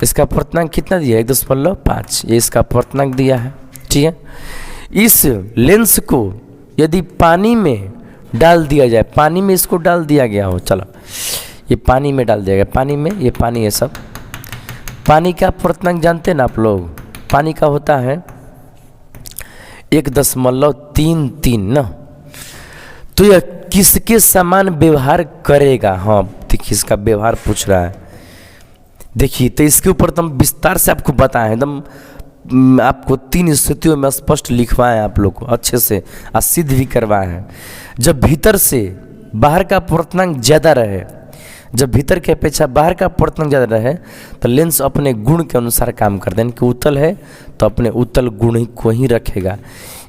इसका अपवर्तनांक कितना दिया है, 1.5, ये इसका अपवर्तनांक दिया है, ठीक है। इस लेंस को यदि पानी में डाल दिया जाए, पानी में इसको डाल दिया गया हो, चलो ये पानी में डाल दिया गया, पानी में, ये पानी है सब, पानी का अपवर्तनांक जानते हैं ना आप लोग, पानी का होता है 1.33 ना। तो यह किसके समान व्यवहार करेगा, हाँ देखिए इसका व्यवहार पूछ रहा है। देखिए तो इसके ऊपर तो हम विस्तार से आपको बताएं, एकदम आपको 3 स्थितियों में स्पष्ट लिखवाएं आप लोग को अच्छे से, और सिद्ध भी करवाए हैं। जब भीतर से बाहर का अपवर्तनांक ज़्यादा रहे, जब भीतर के अपेक्षा बाहर का अपवर्तनांक ज़्यादा रहे, तो लेंस अपने गुण के अनुसार काम करता है, यानी कि उत्तल है तो अपने उत्तल गुण को ही रखेगा,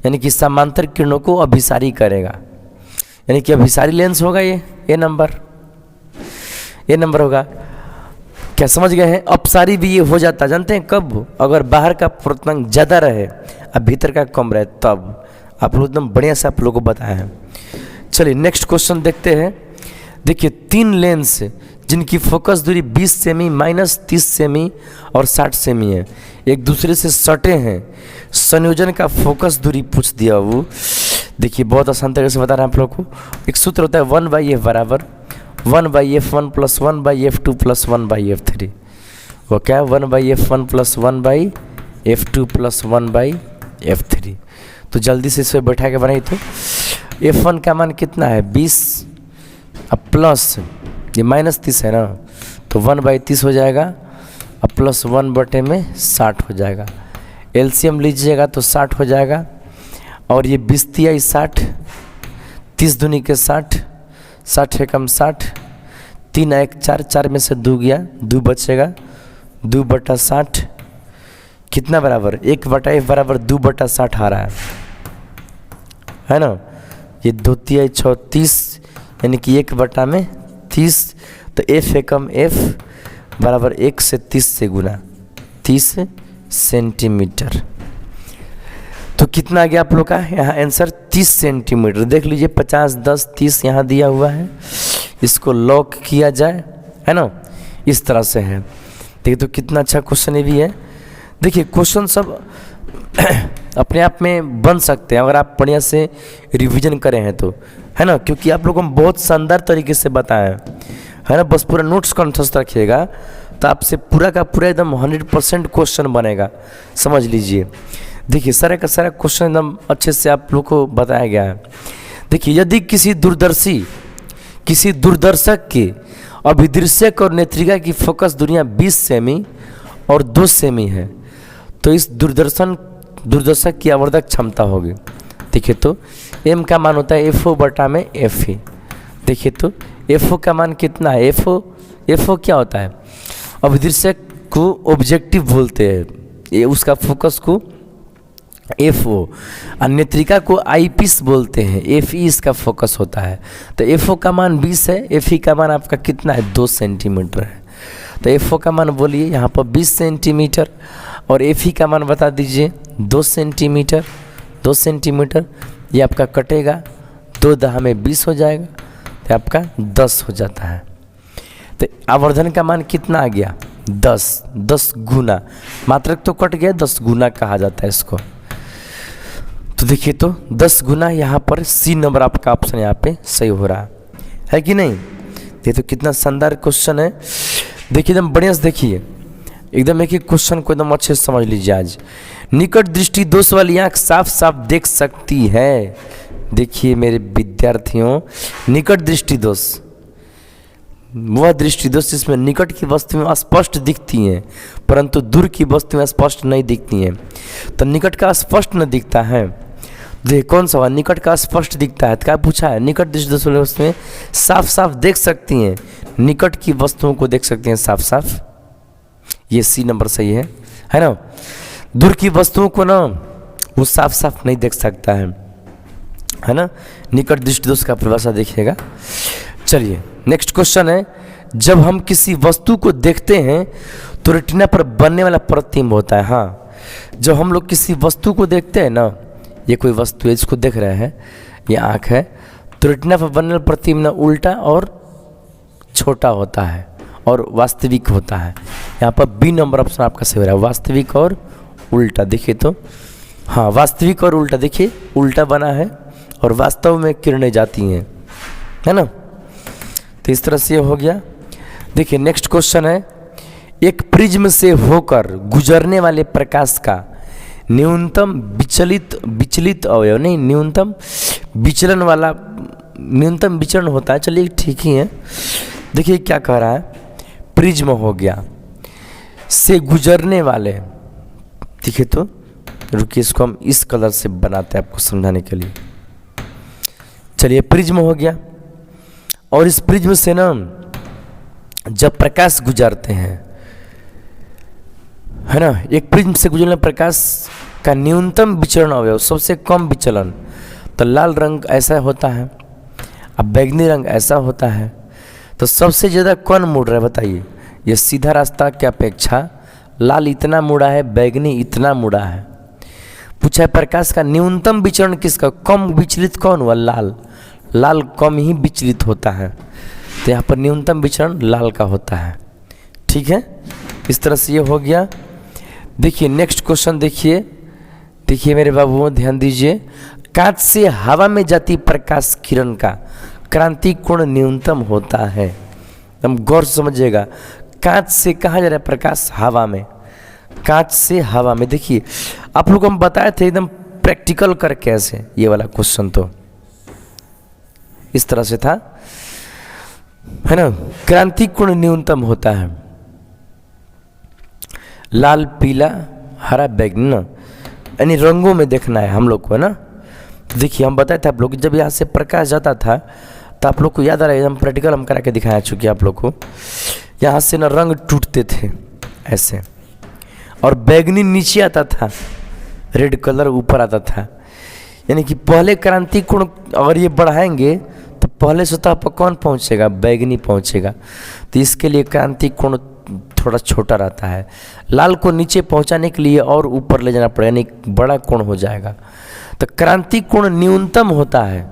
यानी कि समांतर किरणों को अभिसारी करेगा, यानी कि अभिसारी लेंस होगा ये नंबर होगा। क्या समझ गए हैं। अपसारी भी ये हो जाता, जानते हैं कब, अगर बाहर का अपवर्तनांक ज़्यादा रहे और भीतर का कम रहे, तब। आप लोग एकदम बढ़िया से आप लोगों को बताए हैं। चलिए नेक्स्ट क्वेश्चन देखते हैं। देखिए 3 लेंस जिनकी फोकस दूरी 20 सेमी, -30 सेमी और 60 सेमी है, एक दूसरे से सटे हैं, संयोजन का फोकस दूरी पूछ दिया वो। देखिए बहुत आसान तरीके से बता रहे हैं आप लोग को। एक सूत्र होता है 1/f बराबर 1/f1 + 1/f2 + 1/f3। वो क्या है, 1/f1 + 1/f2 + 1/f3। तो जल्दी से इसे बैठा के बनाइए। तो f1 का मान कितना है 20, अब प्लस ये -30 है ना, तो 1/30 हो जाएगा, अब प्लस 1/में 60 हो जाएगा। एलसीएम लीजिएगा तो 60 हो जाएगा, और ये 20 तिया 60, 30 दूनी के 60, 60 है कम 60, 3 1 4, 4 में से 2 गया, 2 बचेगा, 2/60 कितना बराबर 1/f बराबर 2/60 आ रहा है ना। ये 2 तिया 36, यानी कि 1/30, तो f है कम f बराबर 1 से 30 से गुना 30 सेंटीमीटर। तो कितना आ गया आप लोग का यहाँ आंसर 30 सेंटीमीटर। देख लीजिए 50 10 30 यहाँ दिया हुआ है, इसको लॉक किया जाए, है ना, इस तरह से है। देखिए तो कितना अच्छा क्वेश्चन ये भी है। देखिए क्वेश्चन सब अपने आप में बन सकते हैं अगर आप बढ़िया से रिवीजन करें हैं तो, है ना, क्योंकि आप लोगों को हम बहुत शानदार तरीके से बताएं, है ना। बस पूरा नोट्स कंठस्थ रखिएगा तो आपसे पूरा का पूरा एकदम 100% क्वेश्चन बनेगा, समझ लीजिए। देखिए सारा का सारा क्वेश्चन एकदम अच्छे से आप लोग को बताया गया है। देखिए यदि किसी दूरदर्शक के अभिदृश्यक और नेत्रिका की फोकस दूरियां 20 सेमी और 2 सेमी है, तो इस दूरदर्शक की आवर्धक क्षमता होगी। देखिए तो m का मान होता है FO/Fe। देखिए तो FO का मान कितना है, FO क्या होता है, अभिदृश्यक को ऑब्जेक्टिव बोलते हैं, ये उसका फोकस को FO। और नेत्रिका को आईपीस बोलते हैं, FE इसका फोकस होता है। तो FO का मान 20 है, FE का मान आपका कितना है, 2 सेंटीमीटर है। तो FO का मान बोलिए यहाँ पर 20 सेंटीमीटर, और FE का मान बता दीजिए 2 सेंटीमीटर। 2 सेंटीमीटर ये आपका कटेगा, 2 दहा में 20 हो जाएगा, तो आपका 10 हो जाता है। तो आवर्धन का मान कितना आ गया, 10। 10 गुना, मात्रक तो कट गया, 10 गुना कहा जाता है इसको। तो देखिए तो 10 गुना यहाँ पर C नंबर आपका ऑप्शन यहाँ पे सही हो रहा है कि नहीं। ये तो कितना शानदार क्वेश्चन है, देखिए एकदम बढ़िया से देखिए, एकदम एक एक क्वेश्चन को एकदम अच्छे से समझ लीजिए। आज निकट दृष्टि दोष वाली आँख साफ साफ देख सकती है। देखिए मेरे विद्यार्थियों, निकट दृष्टि दोष वह दृष्टि दोष जिसमें निकट की वस्तुएं स्पष्ट दिखती हैं परंतु दूर की वस्तुएं स्पष्ट नहीं दिखती हैं। तो निकट का स्पष्ट न दिखता है, देखिए कौन सा हुआ, निकट का स्पष्ट दिखता है। तो क्या पूछा है, निकट दृष्टि दोष वाली वस्तुएं साफ साफ देख सकती हैं, निकट की वस्तुओं को देख सकती हैं साफ साफ, ये C नंबर सही है ना। दूर की वस्तुओं को ना वो साफ साफ नहीं देख सकता है ना। निकट दृष्टि दोष का परिभाषा देखिएगा। चलिए नेक्स्ट क्वेश्चन है, जब हम किसी वस्तु को देखते हैं तो रेटिना पर बनने वाला प्रतिबिंब होता है। हाँ, जब हम लोग किसी वस्तु को देखते हैं ना, ये कोई वस्तु है इसको देख रहे हैं, ये आँख है, तो रेटिना पर बनने वाला प्रतिबिंब ना उल्टा और छोटा होता है और वास्तविक होता है। यहाँ पर B नंबर ऑप्शन आपका सही हो रहा है, वास्तविक और उल्टा। देखिए तो हाँ, वास्तविक और उल्टा, देखिए उल्टा बना है और वास्तव में किरणें जाती हैं, है ना। तो इस तरह से ये हो गया। देखिए नेक्स्ट क्वेश्चन है, एक प्रिज्म से होकर गुजरने वाले प्रकाश का न्यूनतम विचलित अवयव, नहीं न्यूनतम विचलन वाला, न्यूनतम विचलन होता है, चलिए ठीक ही है। देखिए क्या कह रहा है, प्रिज्म हो गया से गुजरने वाले, देखिए तो रुकिए इसको हम इस कलर से बनाते हैं आपको समझाने के लिए। चलिए प्रिज्म हो गया, और इस प्रिज्म से ना जब प्रकाश गुजरते हैं, है ना, एक प्रिज्म से गुजरने प्रकाश का न्यूनतम विचलन अवयव, सबसे कम विचलन, तो लाल रंग ऐसा होता है, अब बैगनी रंग ऐसा होता है। तो सबसे ज़्यादा कौन मुड़ रहा है बताइए, ये सीधा रास्ता की अपेक्षा लाल इतना मुड़ा है, बैगनी इतना मुड़ा है। पूछा है प्रकाश का न्यूनतम विचलन किसका, कम विचलित कौन हुआ, लाल। लाल कम ही विचलित होता है, तो यहाँ पर न्यूनतम विचलन लाल का होता है। ठीक है, इस तरह से ये हो गया। देखिए नेक्स्ट क्वेश्चन देखिए मेरे बाबुओं ध्यान दीजिए, कांच से हवा में जाती प्रकाश किरण का क्रांति कोण न्यूनतम होता है। हम गौर से समझिएगा, कांच से कहा जा रहा है प्रकाश हवा में, कांच से हवा में। देखिए आप लोग हम बताए थे एकदम प्रैक्टिकल कर कैसे, ये वाला क्वेश्चन तो इस तरह से था, है ना। क्रांति कोण न्यूनतम होता है, लाल पीला हरा बैगनी, यानी रंगों में देखना है हम लोग को, है ना। तो देखिए हम बताए थे आप लोग, जब यहाँ से प्रकाश जाता था तो आप लोग को याद आ रहा है, हम प्रैक्टिकल हम करा के दिखाया चुके आप लोग को, यहाँ से ना रंग टूटते थे ऐसे, और बैगनी नीचे आता था, रेड कलर ऊपर आता था। यानी कि पहले क्रांति कोण अगर ये बढ़ाएंगे तो पहले सतह पर कौन पहुँचेगा, बैगनी पहुँचेगा। तो इसके लिए क्रांति कोण थोड़ा छोटा रहता है, लाल को नीचे पहुंचाने के लिए और ऊपर ले जाना पड़ेगा, यानी बड़ा कोण हो जाएगा। तो क्रांति कोण न्यूनतम होता है,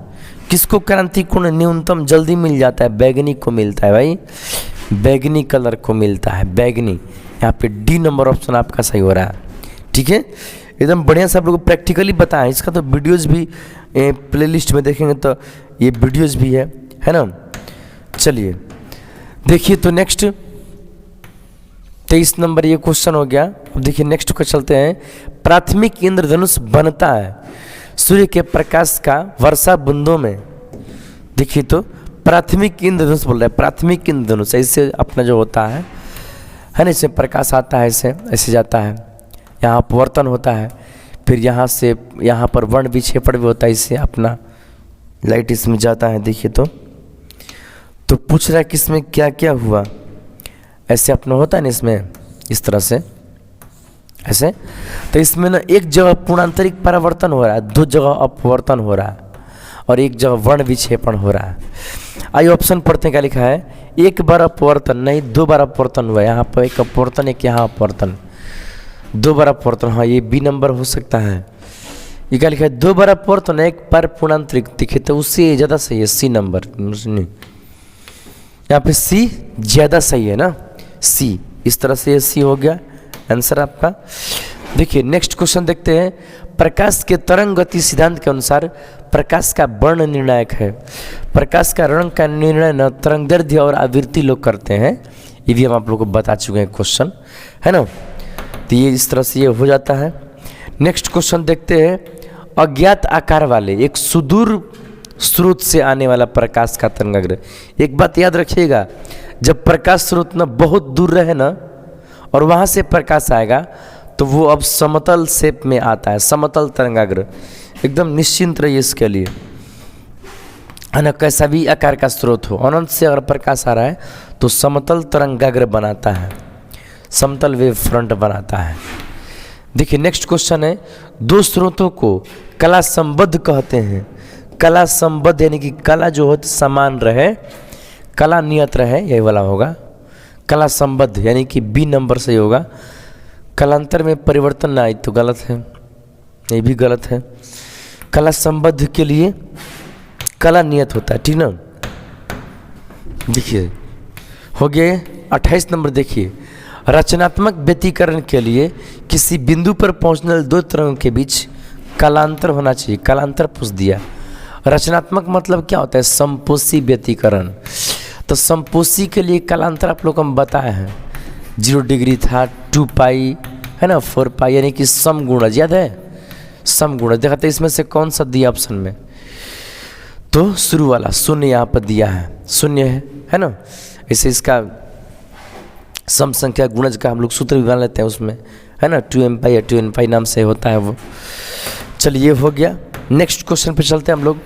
किसको क्रांति कोण न्यूनतम जल्दी मिल जाता है, बैगनी को मिलता है भाई, बैगनी कलर को मिलता है, बैगनी। यहाँ पे D नंबर ऑप्शन आपका सही हो रहा है। ठीक है, एकदम बढ़िया से आप लोग को प्रैक्टिकली बताएं, इसका तो वीडियोज़ भी प्लेलिस्ट में देखेंगे तो ये वीडियोज़ भी है ना। चलिए देखिए तो नेक्स्ट 23 नंबर ये क्वेश्चन हो गया। अब देखिए नेक्स्ट को चलते हैं, प्राथमिक इंद्रधनुष बनता है सूर्य के प्रकाश का वर्षा बूंदों में। देखिए तो प्राथमिक इंद्रधनुष बोल रहा है, प्राथमिक इंद्रधनुष ऐसे अपना जो होता है ना, इसमें प्रकाश आता है, ऐसे जाता है, यहाँ अपवर्तन होता है, फिर यहाँ से यहाँ पर वर्ण विक्षेपण भी होता है, इससे अपना लाइट इसमें जाता है। देखिए तो पूछ रहा है कि इसमें क्या क्या हुआ, ऐसे अपना होता है ना इसमें, इस तरह से ऐसे। तो इसमें ना एक जगह पूर्णांतरिक परावर्तन हो रहा है, दो जगह अपवर्तन हो रहा है और एक जगह वर्ण विक्षेपण हो रहा है। आइए ऑप्शन पढ़ते हैं क्या लिखा है। एक बार अपवर्तन नहीं, दो बार अपवर्तन हुआ है। यहाँ पर एक अपवर्तन, एक यहाँ अपवर्तन, दो बार अपवर्तन। हाँ ये बी नंबर हो सकता है। ये क्या लिखा है, दो बार अपवर्तन एक बार पूर्णांतरिक दिखे तो उससे ज़्यादा सही है, सी नंबर। यहाँ पे सी ज़्यादा सही है ना, सी। इस तरह से ये सी हो गया आंसर आपका। देखिए नेक्स्ट क्वेश्चन देखते हैं। प्रकाश के तरंग गति सिद्धांत के अनुसार प्रकाश का वर्ण निर्णायक है। प्रकाश का रंग का निर्णय न तरंगदैर्ध्य और आवृत्ति लोग करते हैं। ये भी हम आप लोगों को बता चुके हैं क्वेश्चन, है ना। तो ये इस तरह से ये हो जाता है। नेक्स्ट क्वेश्चन देखते हैं। अज्ञात आकार वाले एक सुदूर स्रोत से आने वाला प्रकाश का तरंगाग्र। एक बात याद रखिएगा, जब प्रकाश स्रोत ना बहुत दूर रहे ना और वहाँ से प्रकाश आएगा तो वो अब समतल शेप में आता है, समतल तरंगाग्र। एकदम निश्चिंत रहिए इसके लिए, है ना। कैसा भी आकार का स्रोत हो, अनंत से अगर प्रकाश आ रहा है तो समतल तरंगाग्र बनाता है, समतल वेव फ्रंट बनाता है। देखिए नेक्स्ट क्वेश्चन है। दो स्रोतों को कला संबद्ध कहते हैं। कला संबद्ध यानी कि कला जो हो समान रहे, कला नियत रहे, यही वाला होगा। कला संबद्ध यानी कि बी नंबर से होगा। कलांतर में परिवर्तन ना आए तो गलत है, ये भी गलत है। कला संबद्ध के लिए कला नियत होता है, ठीक ना। देखिए हो गए 28 नंबर। देखिए रचनात्मक व्यतिकरण के लिए किसी बिंदु पर पहुंचने वाले दो तरंगों के बीच कलांतर होना चाहिए। कलांतर पूछ दिया। रचनात्मक मतलब क्या होता है, समपोषी व्यतिकरण। तो समपोषी के लिए कलांतर आप लोग को हम बताए हैं। 0 डिग्री था, 2 पाई, है ना, 4 पाई, यानी कि समगुणज। याद है समगुणज? देखा था इसमें से कौन सा दिया ऑप्शन में, तो शुरू वाला शून्य यहाँ पर दिया है, शून्य है ना। ऐसे इसका सम संख्या गुणज का हम लोग सूत्र भी बना लेते हैं उसमें, है ना। 2m पाई या 2n पाई नाम से होता है वो। चलिए हो गया। नेक्स्ट क्वेश्चन पे चलते हैं हम लोग।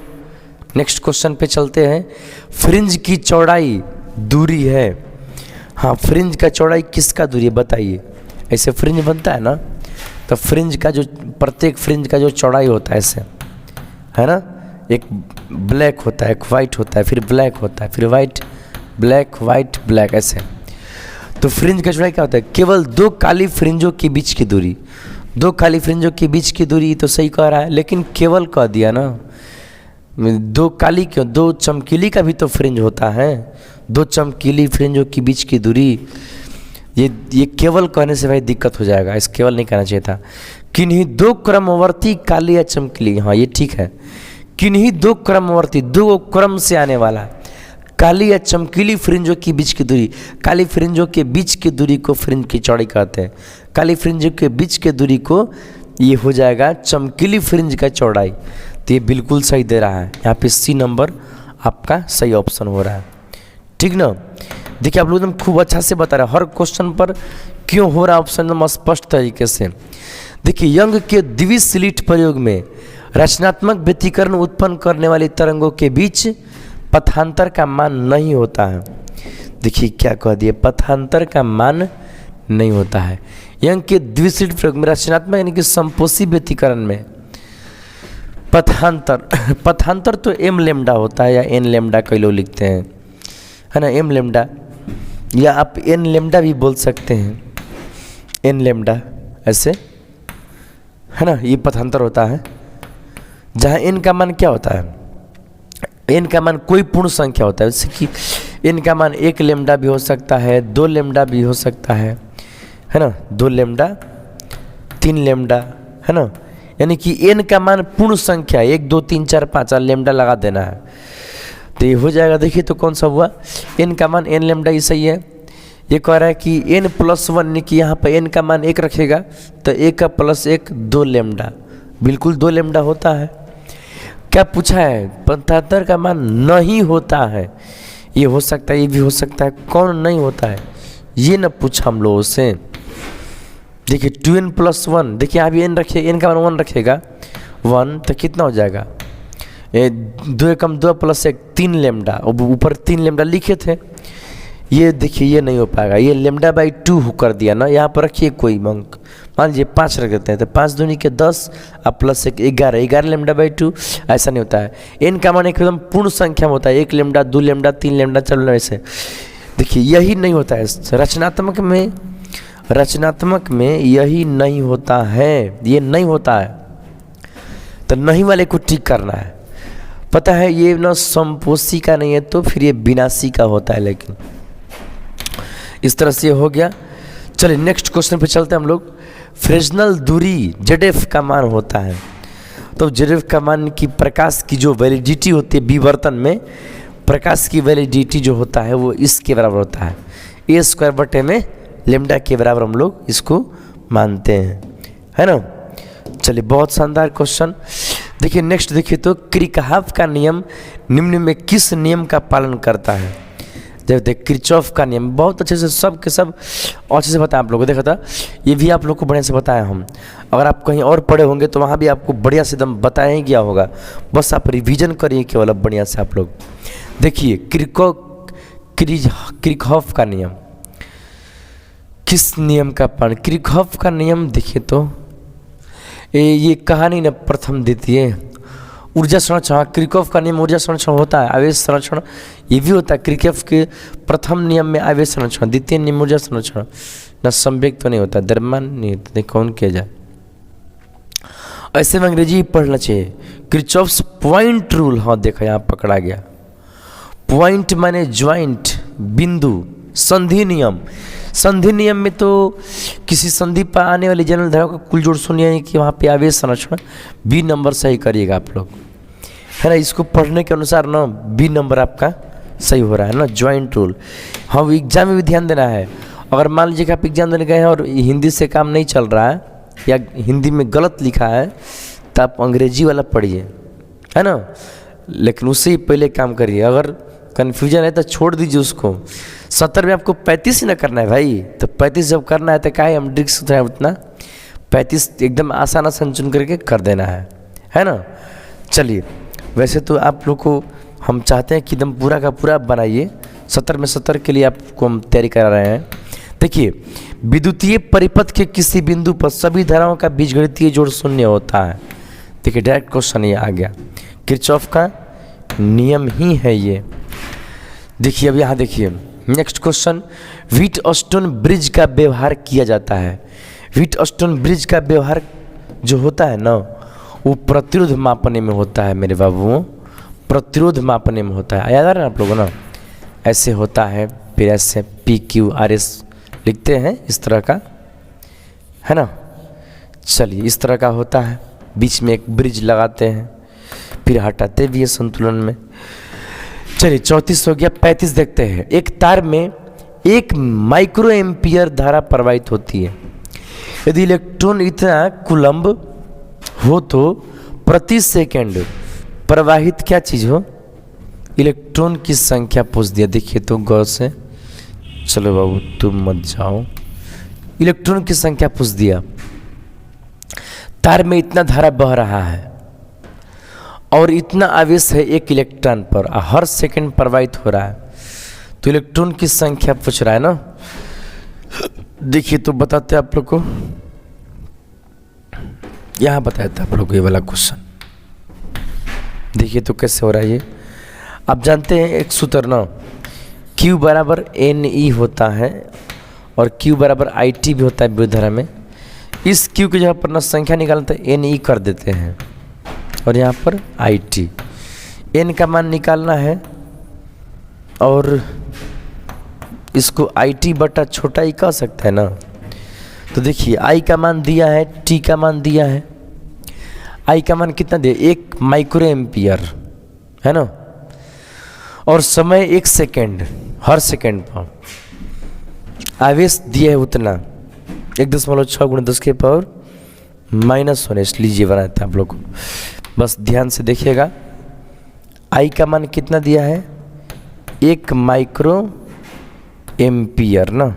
नेक्स्ट क्वेश्चन पे चलते हैं। फ्रिंज की चौड़ाई दूरी है। हाँ फ्रिंज का चौड़ाई किसका दूरी है बताइए। ऐसे फ्रिंज बनता है ना, तो फ्रिंज का जो प्रत्येक फ्रिंज का जो चौड़ाई होता है ऐसे, है ना। एक ब्लैक होता है, एक वाइट होता है, फिर ब्लैक होता है, फिर वाइट, ब्लैक, वाइट, ब्लैक, ऐसे। तो फ्रिंज का चौड़ाई क्या होता है, केवल दो काली फ्रिंजों के बीच की दूरी। दो काली फ्रिंजों के बीच की दूरी तो सही कह रहा है, लेकिन केवल कह दिया ना। दो काली क्यों, दो चमकीली का भी तो फ्रिंज होता है। दो चमकीली फ्रिंजों के बीच की दूरी, ये केवल कहने से भाई दिक्कत हो जाएगा, इस केवल नहीं कहना चाहिए था। किन्हीं दो क्रमवर्ती काली या चमकीली, हाँ ये ठीक है। किन्हीं दो क्रमवर्ती, दो क्रम से आने वाला काली या चमकीली फ्रिंजों के बीच की दूरी। काली फ्रिंजों के बीच की दूरी को फ्रिंज की चौड़ाई कहते हैं। काली फ्रिंजों के बीच की दूरी को ये हो जाएगा चमकीली फ्रिंज का चौड़ाई। तो ये बिल्कुल सही दे रहा है, यहाँ पे सी नंबर आपका सही ऑप्शन हो रहा है, ठीक ना। देखिए आप लोग एकदम खूब अच्छा से बता रहे हैं, हर क्वेश्चन पर क्यों हो रहा है ऑप्शन एकदम स्पष्ट तरीके से। देखिए यंग के द्विस्लिट प्रयोग में रचनात्मक व्यतिकरण उत्पन्न करने वाली तरंगों के बीच पथांतर का मान नहीं होता है। देखिए क्या कह दिए, पथांतर का मान नहीं होता है। यंग के द्विस्लिट प्रयोग में रचनात्मक यानी कि संपोषी व्यतिकरण में पथांतर तो एम लेमडा होता है या एन लेमडा कई लोग लिखते हैं, है ना। एम लेमडा या आप एन लेमडा भी बोल सकते हैं, एन लेमडा ऐसे, है ना। ये पथांतर होता है जहाँ एन का मान क्या होता है, एन का मान कोई पूर्ण संख्या होता है। जैसे कि एन का मान 1 लेमडा भी हो सकता है, 2 लेमडा भी हो सकता है ना। 2 लेमडा, 3 लेमडा, है ना। यानी कि एन का मान पूर्ण संख्या 1 2 3 4 5 लेमडा लगा देना है तो ये हो जाएगा। देखिए तो कौन सा हुआ, एन का मान एन लेमडा ही सही है। ये कह रहा है कि एन प्लस 1 यानी कि यहाँ पर एन का मान 1 रखेगा तो 1 का प्लस 1 2 लेमडा, बिल्कुल 2 लेमडा होता है। क्या पूछा है, पथांतर का मान नहीं होता है। ये हो सकता है, ये भी हो सकता है, कौन नहीं होता है ये न पूछा हम लोगों से। देखिए 2n + 1, देखिए अभी एन रखिए, एन का मान 1 रखेगा 1 तो कितना हो जाएगा, 2 कम 2 + 1 3 लेमडा, ऊपर 3 लेमडा लिखे थे। ये देखिए ये नहीं हो पाएगा, ये लेमडा बाई 2 कर दिया ना। यहाँ पर रखिए कोई अंक, मान लीजिए 5 रख देते हैं, तो 5 दूनी के 10 और प्लस 1 11, 11 लेमडा बाई 2। ऐसा नहीं होता है। एन का मान एकदम पूर्ण संख्या में होता है, 1 लेमडा 2 लेमडा 3 लेमडा 4 लेमडा, ऐसे। देखिए यही नहीं होता है रचनात्मक में यही नहीं होता है, ये नहीं होता है। तो नहीं वाले को ठीक करना है। पता है ये ना समपोषी का नहीं है तो फिर ये विनाशी का होता है। लेकिन इस तरह से हो गया। चलिए नेक्स्ट क्वेश्चन पे चलते हैं हम लोग। फ्रेस्नेल दूरी ZF का मान होता है, तो ZF का मान की प्रकाश की जो वैलिडिटी होती है विवर्तन में, प्रकाश की वैलिडिटी जो होता है वो इसके बराबर होता है, a² में लेमडा के बराबर हम लोग इसको मानते हैं, है ना। चलिए बहुत शानदार क्वेश्चन। देखिए नेक्स्ट देखिए तो क्रिकहॉफ का नियम निम्न में किस नियम का पालन करता है। जब देख किरचॉफ का नियम बहुत अच्छे से सब के सब अच्छे से बताया आप लोगों को, देखा था ये भी आप लोग को बढ़िया से बताया हम। अगर आप कहीं और पढ़े होंगे तो वहाँ भी आपको बढ़िया से एकदम बताया ही गया होगा, बस आप रिवीजन करिए केवल अब बढ़िया से आप लोग। देखिए किरचॉफ का नियम किस नियम का पालन, किरचॉफ का नियम देखिए तो ये कहानी न प्रथम देती है ऊर्जा संरक्षण। किरचॉफ का नियम ऊर्जा संरक्षण होता है, आवेश संरक्षण ये भी होता है। किरचॉफ के प्रथम नियम में आवेश संरक्षण, द्वितीय नियम ऊर्जा संरक्षण। न संवेग तो नहीं होता, द्रव्यमान नहीं होता, कौन किया जाए। ऐसे में अंग्रेजी पढ़ना चाहिए। किरचॉफ्स पॉइंट रूल, हाँ देखा यहाँ पकड़ा गया। पॉइंट माने ज्वाइंट, बिंदु। संधि नियम, संधि नियम में तो किसी संधि पर आने वाली जनरल धाराओं का कुल जोड़ शून्य है कि वहाँ पे आवेश संरक्षण बी नंबर सही करिएगा आप लोग, है ना। इसको पढ़ने के अनुसार ना बी नंबर आपका सही हो रहा है ना, ज्वाइंट रूल। हाँ एग्जाम में भी ध्यान देना है। अगर मान लीजिए कि आप एग्जाम देने गए हैं और हिंदी से काम नहीं चल रहा है या हिंदी में गलत लिखा है तो आप अंग्रेजी वाला पढ़िए, है ना। लेकिन उससे ही पहले काम करिए। अगर कन्फ्यूजन है तो छोड़ दीजिए उसको। 70 में आपको 35 ही ना करना है भाई, तो 35 जब करना है तो क्या है हम रिस्क उठाएं उतना, 35 एकदम आसान आसान चुन करके कर देना है ना। चलिए वैसे तो आप लोग को हम चाहते हैं कि एकदम पूरा का पूरा बनाइए, 70 में 70 के लिए आपको हम तैयारी करा रहे हैं। देखिए विद्युतीय परिपथ के किसी बिंदु पर सभी धाराओं का बीजगणितीय जोड़ शून्य होता है। देखिए डायरेक्ट क्वेश्चन ये आ गया, किरचॉफ का नियम ही है ये। देखिए अब यहाँ देखिए नेक्स्ट क्वेश्चन, व्हीटस्टोन ब्रिज का व्यवहार किया जाता है। व्हीटस्टोन ब्रिज का व्यवहार जो होता है ना वो प्रतिरोध मापने में होता है मेरे बाबुओं, प्रतिरोध मापने में होता है। याद आ रहा है आप लोगों ना, ऐसे होता है, फिर ऐसे PQRS लिखते हैं इस तरह का, है ना। चलिए इस तरह का होता है, बीच में एक ब्रिज लगाते हैं फिर हटाते भी है संतुलन में। चलिए 34 हो गया। 35 देखते हैं। एक तार में 1 माइक्रो एम्पियर धारा प्रवाहित होती है। यदि इलेक्ट्रॉन इतना कूलम्ब हो तो प्रति सेकंड प्रवाहित क्या चीज हो, इलेक्ट्रॉन की संख्या पूछ दिया। देखिए तो गौर से, चलो बाबू तुम मत जाओ, इलेक्ट्रॉन की संख्या पूछ दिया। तार में इतना धारा बह रहा है और इतना आवेश है 1 इलेक्ट्रॉन पर, हर सेकंड प्रवाहित हो रहा है, तो इलेक्ट्रॉन की संख्या पूछ रहा है ना। देखिए तो बताते आप लोग को, यहाँ बताया था आप लोग को ये वाला क्वेश्चन। देखिए तो कैसे हो रहा है ये। आप जानते हैं एक सूत्र ना, Q बराबर NE होता है और Q बराबर IT भी होता है विद्युत धारा में। इस Q की जगह पर ना संख्या निकालते हैं NE कर देते हैं और यहाँ पर IT। N का मान निकालना है और इसको IT बटा छोटा ही कह सकते हैं ना। तो देखिए I का मान दिया है, T का मान दिया है। I का मान कितना दिया, 1 माइक्रो एम्पियर, है ना। और समय 1 सेकेंड, हर सेकेंड पर आवेश दिया है उतना 1.6 × 10 के पावर -1। लीजिए बनाए थे आप लोग को, बस ध्यान से देखिएगा। I का मान कितना दिया है, 1 माइक्रो एम्पियर ना,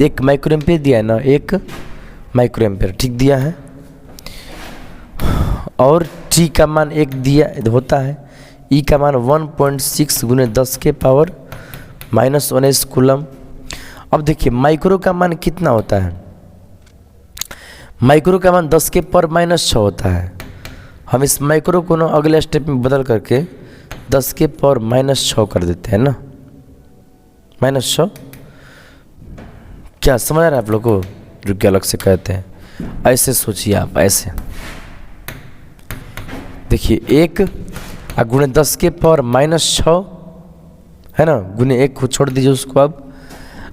1 माइक्रो एम्पियर दिया है ना, 1 माइक्रो एम्पियर ठीक दिया है। और T का मान 1 दिया होता है, ई का मान 1.6 गुने 10 के पावर -19 कूलम। अब देखिए माइक्रो का मान कितना होता है, माइक्रो का मान 10 के पावर -6 होता है। हम इस माइक्रो को ना अगले स्टेप में बदल करके 10 के पावर -6 कर देते हैं ना, -6। क्या समझ रहे हैं आप लोग को, जो क्या अलग से कहते हैं, ऐसे सोचिए आप, ऐसे देखिए 1 गुणे 10 के पावर -6 है ना, गुणे 1 को छोड़ दीजिए उसको। अब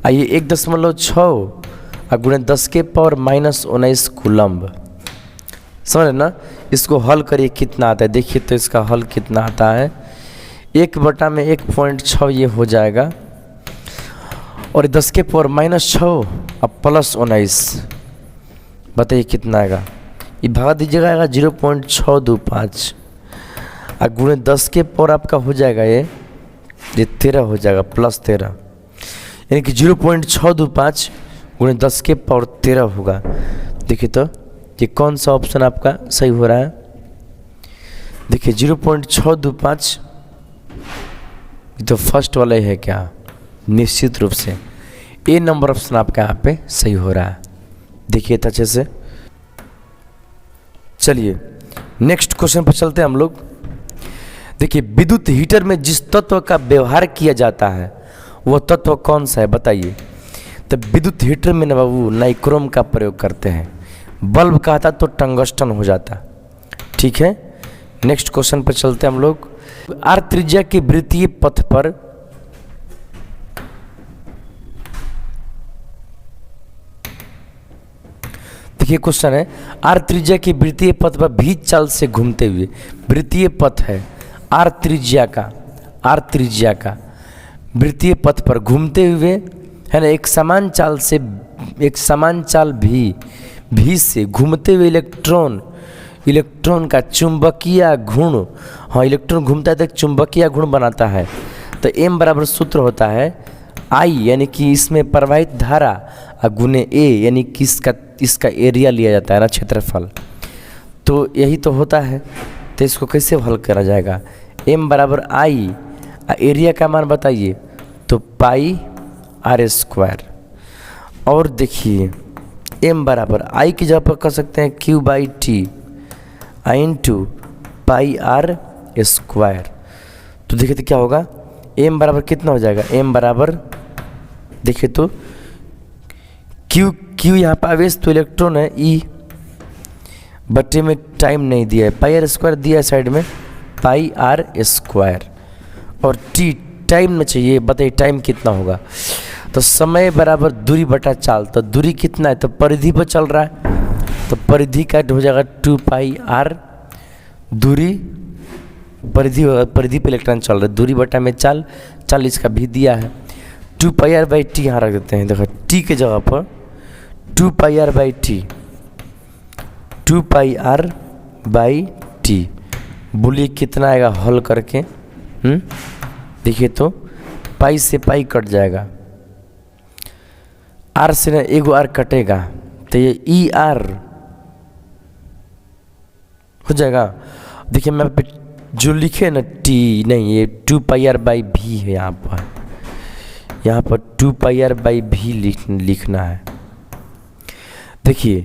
आइए 1.6 गुणे 10 के पावर -19 कूलम्ब, समझ रहे ना। इसको हल करिए कितना आता है, देखिए तो इसका हल कितना आता है। 1/1.6 ये हो जाएगा, और 10 के पावर -6 अब +19, बताइए कितना आएगा। ये भगा दीजिएगा, आएगा 0.625 और गुणे 10 के पावर आपका हो जाएगा ये 13 हो जाएगा, +13, यानी कि 0.625 गुणे 10 के पावर 13 होगा। देखिए तो ये कौन सा ऑप्शन आपका सही हो रहा है, देखिए 0.625 तो फर्स्ट वाला ही है क्या, निश्चित रूप से ए नंबर ऑप्शन आपका यहाँ पे सही हो रहा है। देखिए तो अच्छे से। चलिए नेक्स्ट क्वेश्चन पर चलते हैं हम लोग। देखिए विद्युत हीटर में जिस तत्व का व्यवहार किया जाता है वह तत्व कौन सा है, बताइए। तो विद्युत हीटर में ना बाबू नाइक्रोम का प्रयोग करते हैं, बल्ब का था तो टंगस्टन हो जाता, ठीक है। नेक्स्ट क्वेश्चन पर चलते हैं हम लोग। आर त्रिज्या के वृत्तीय पथ पर देखिए क्वेश्चन है, आर त्रिज्या के वृत्तीय पथ पर भी चाल से घूमते हुए, वृत्तीय पथ है आर त्रिज्या का वृत्तीय पथ पर घूमते हुए है ना, एक समान चाल भी से घूमते हुए इलेक्ट्रॉन का चुंबकीय गुण, हाँ इलेक्ट्रॉन घूमता है तो एक चुंबकीय गुण बनाता है। तो m बराबर सूत्र होता है I, यानी कि इसमें प्रवाहित धारा गुने A, यानी कि इसका एरिया लिया जाता है ना, क्षेत्रफल। तो यही तो होता है, तो इसको कैसे हल करा जाएगा। m बराबर I, एरिया का मान बताइए, तो πr²। और देखिए m बराबर I की जगह पर कर सकते हैं Q/T इंटू πr²। तो देखिए तो क्या होगा, m बराबर कितना हो जाएगा, m बराबर देखिए तो Q यहाँ पर आवेश तो इलेक्ट्रॉन है, E बट्टे में टाइम नहीं दिया है, πr² दिया है साइड में, πr²। और T टाइम में चाहिए, बताइए टाइम कितना होगा। तो समय बराबर दूरी बटा चाल, तो दूरी कितना है, तो परिधि पर चल रहा है, तो परिधि का हो जाएगा 2πr, दूरी परिधि पे इलेक्ट्रॉन चल रहा है, दूरी बटा में चाल इसका भी दिया है। 2πr/t यहाँ रख देते हैं, देखो t के जगह पर 2πr/t, 2πr/t बोलिए कितना आएगा हल करके। देखिए तो पाई से पाई कट जाएगा, आर से ना एगो आर कटेगा, तो ये ER हो जाएगा। देखिए मैं पे जो लिखे ना T नहीं, ये 2πr/v है, यहाँ पर 2πr/v लिखना है। देखिए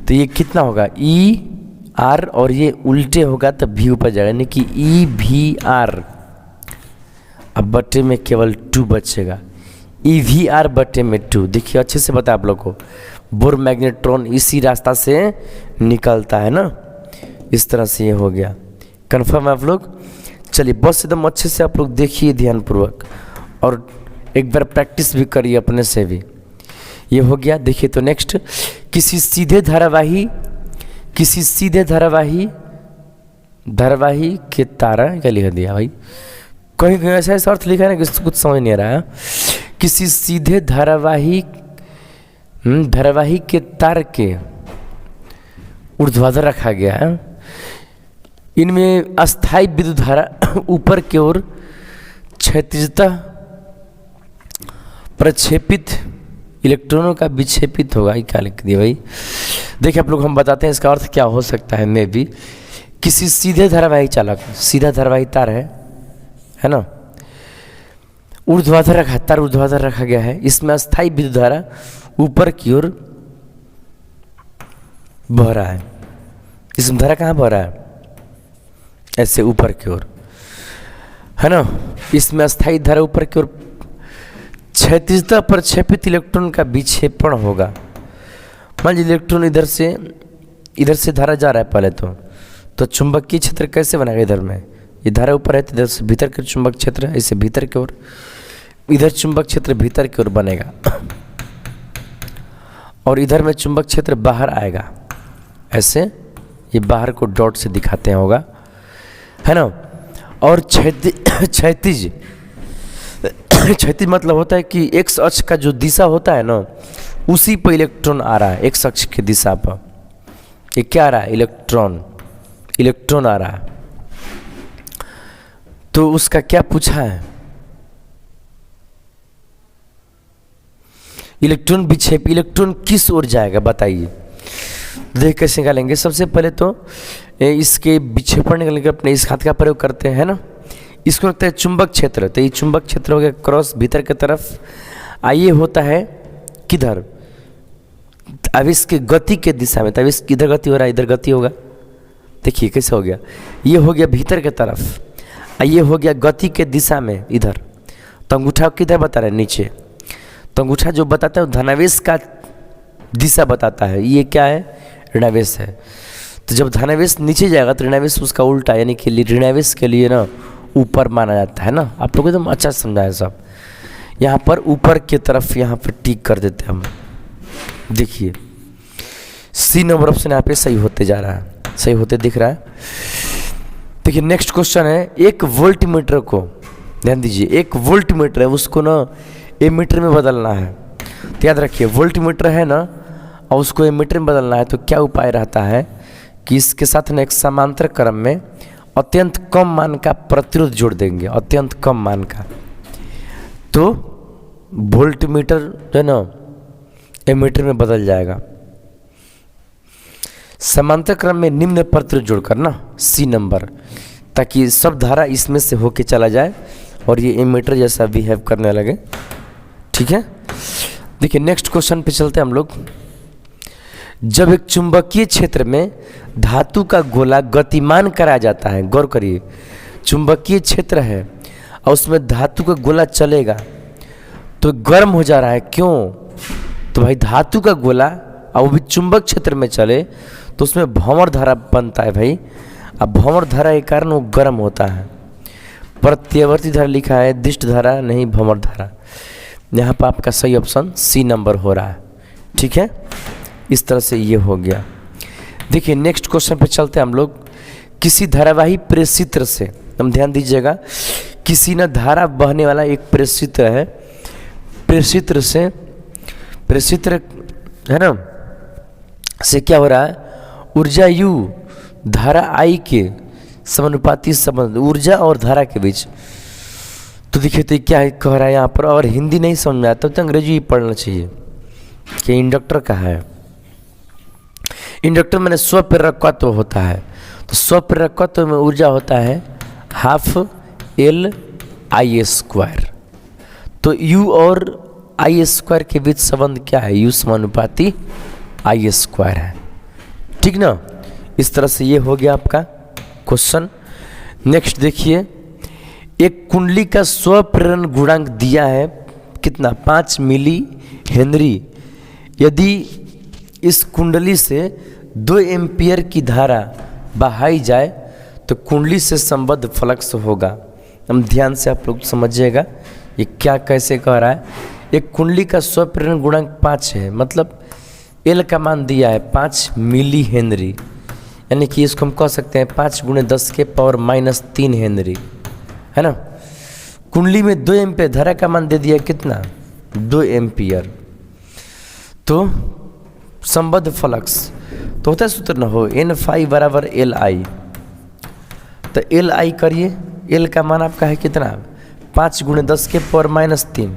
तो ये कितना होगा, ER और ये उल्टे होगा तो v ऊपर जाएगा, यानी कि EVR। अब बट्टे में केवल 2 बचेगा, EVR बट्टे में 2। देखिए अच्छे से बता आप लोग को, बोर मैग्नेट्रॉन इसी रास्ता से निकलता है ना, इस तरह से ये हो गया। कन्फर्म है आप लोग। चलिए बस एकदम अच्छे से आप लोग देखिए ध्यानपूर्वक, और एक बार प्रैक्टिस भी करिए अपने से भी। ये हो गया। देखिए तो नेक्स्ट, किसी सीधे धारावाही के तारा, क्या लिख दिया भाई, कहीं ऐसा अर्थ लिखा है ना कि कुछ समझ नहीं आ रहा है। किसी सीधे धारावाही के तार के ऊर्ध्वाधर रखा गया है, इनमें अस्थायी विद्युत धारा ऊपर की ओर क्षैतिजतः प्रक्षेपित इलेक्ट्रॉनों का विक्षेपित होगा। ये क्या लिख दिया भाई, देखिए आप लोग हम बताते हैं इसका अर्थ क्या हो सकता है। मैं भी किसी सीधे धारावाही चालक, सीधा धारावाही तार है, है ना। ऊर्ध्वाधर रखा, तार ऊर्ध्वाधर रखा गया है। इसमें अस्थायी विद्युत धारा ऊपर की ओर बह रहा है। इसमें धारा कहाँ बह रहा है? ऐसे ऊपर की ओर, है ना। इसमें अस्थायी धारा ऊपर की ओर क्षैतिजता पर क्षेपित इलेक्ट्रॉन का विक्षेपण होगा। मान लीजिए इलेक्ट्रॉन इधर से धारा जा रहा है पहले तो चुंबकीय क्षेत्र कैसे बनेगा? इधर में ये धारा ऊपर है तो इधर से भीतर के चुंबक क्षेत्र, ऐसे भीतर की ओर, इधर चुंबक क्षेत्र भीतर की ओर बनेगा और इधर में चुंबक क्षेत्र बाहर आएगा। ऐसे ये बाहर को डॉट से दिखाते हैं होगा, है ना। और क्षैतिज मतलब होता है कि एक्स अक्ष का जो दिशा होता है ना, उसी पर इलेक्ट्रॉन आ रहा है। एक्स अक्ष की दिशा पर ये क्या आ रहा है? इलेक्ट्रॉन आ रहा है। तो उसका क्या पूछा है? इलेक्ट्रॉन विक्षेप, इलेक्ट्रॉन किस ओर जाएगा बताइए। देख कैसे निकालेंगे? सबसे पहले तो इसके विक्षेपण निकालने के अपने इस हाथ का प्रयोग करते हैं ना। इसको लगता है चुंबक क्षेत्र, तो ये चुंबक क्षेत्र हो गया क्रॉस भीतर की तरफ। आइए होता है किधर? अब इसके गति के दिशा में, तब इस किधर गति हो रहा है? इधर गति होगा। देखिए कैसे हो गया, ये हो गया भीतर की तरफ, ये हो गया गति के दिशा में इधर। तो अंगूठा किधर बता रहा है? नीचे। तो अंगूठा जो बताता है धनावेश का दिशा बताता है। ये क्या है? ऋणावेश है। तो जब धनावेश नीचे जाएगा तो ऋणावेश उसका उल्टा, यानी कि ऋणावेश के लिए ना ऊपर माना जाता है ना। आप लोग एकदम अच्छा समझाए सब। यहाँ पर ऊपर की तरफ यहाँ पर टिक कर देते हैं हम। देखिए सी नंबर ऑप्शन यहाँ पे सही होते जा रहा है, सही होते दिख रहा है। देखिए नेक्स्ट क्वेश्चन है, एक वोल्टमीटर को, ध्यान दीजिए, एक वोल्टमीटर है उसको ना एमीटर में बदलना है। तो याद रखिए वोल्टमीटर है ना और उसको एमीटर में बदलना है, तो क्या उपाय रहता है कि इसके साथ ना एक समांतर क्रम में अत्यंत कम मान का प्रतिरोध जोड़ देंगे, अत्यंत कम मान का। तो वोल्टमीटर जो है ना एमीटर में बदल जाएगा। समांतर क्रम में निम्न प्रतिरोध जोड़कर ना सी नंबर, ताकि सब धारा इसमें से होके चला जाए और ये एमीटर जैसा बिहेव करने लगे। ठीक है, देखिए नेक्स्ट क्वेश्चन पे चलते हैं हम लोग। जब एक चुंबकीय क्षेत्र में धातु का गोला गतिमान कराया जाता है, गौर करिए, चुंबकीय क्षेत्र है और उसमें धातु का गोला चलेगा तो गर्म हो जा रहा है। क्यों? तो भाई धातु का गोला और वो भी चुंबक क्षेत्र में चले तो उसमें भंवर धारा बनता है भाई। अब भंवर धारा के कारण वो गर्म होता है। प्रत्यावर्ती धारा लिखा है, दिष्ट धारा नहीं, भंवर धारा। यहाँ पर आपका सही ऑप्शन सी नंबर हो रहा है। ठीक है, इस तरह से ये हो गया। देखिए नेक्स्ट क्वेश्चन पे चलते हैं हम लोग। किसी धारावाही प्रेषित्र से, हम ध्यान दीजिएगा, किसी न धारा बहने वाला एक प्रेषित्र है, प्रेषित्र है ना, से क्या हो रहा है? ऊर्जा U धारा I के समानुपाती संबंध, ऊर्जा और धारा के बीच। तो देखिए तो क्या कह रहा है यहाँ पर, और हिंदी नहीं समझ में आता तो अंग्रेजी ही पढ़ना चाहिए कि इंडक्टर का है। इंडक्टर मैंने स्वप्रेरकत्व होता है, तो स्वप्रेरकत्व में ऊर्जा होता है ½LI²। तो U और I² के बीच संबंध क्या है? U समानुपाती I² है। ठीक ना, इस तरह से ये हो गया आपका क्वेश्चन। नेक्स्ट देखिए, एक कुंडली का स्वप्रेरण गुणांक दिया है कितना? 5 मिली हेनरी। यदि इस कुंडली से 2 एम्पियर की धारा बहाई जाए तो कुंडली से संबद्ध फ्लक्स होगा। हम ध्यान से आप लोग समझिएगा ये क्या कैसे कह रहा है। एक कुंडली का स्वप्रेरण गुणांक 5 है, मतलब एल का मान दिया है 5 मिली हेनरी, यानी कि इसको हम कह सकते हैं 5 × 10⁻³ हेनरी, है ना। कुंडली में 2 एम्पियर धारा का मान दे दिया कितना? 2 एम्पियर। तो संबद्ध फ्लक्स तो होता है सूत्र ना हो N∅ = LI। तो LI करिए, L का मान आपका है कितना? 5 × 10⁻³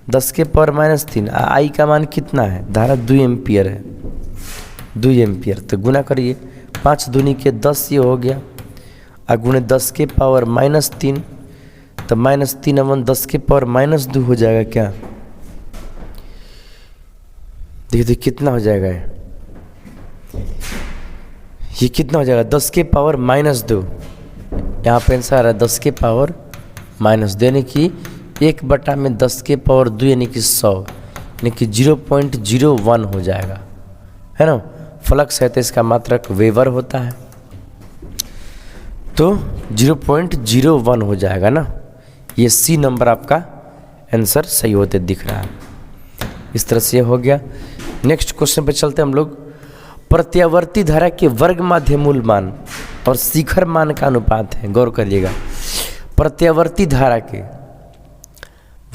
10⁻³ I का मान कितना है? धारा 2 एम्पियर है, 2 एम्पियर। तो गुना करिए, 5 दूनी के 10 ये हो गया, और × 10⁻³ तो -3/10 के पावर -2 हो जाएगा क्या? देखिए कितना हो जाएगा ये कितना हो जाएगा 10 के पावर -2। यहाँ पे आंसर आ रहा है 10 के पावर -2 यानी कि 1/10 के पावर 2 यानी कि 100 यानी कि 0.01 हो जाएगा, है ना। फ्लक्स है तो इसका मात्रक वेबर होता है, तो 0.01 हो जाएगा ना। ये सी नंबर आपका आंसर सही होते दिख रहा है। इस तरह से हो गया। नेक्स्ट क्वेश्चन पे चलते हैं हम लोग। प्रत्यावर्ती धारा के वर्ग माध्य मूल मान और शिखर मान का अनुपात है, गौर करिएगा। प्रत्यावर्ती धारा के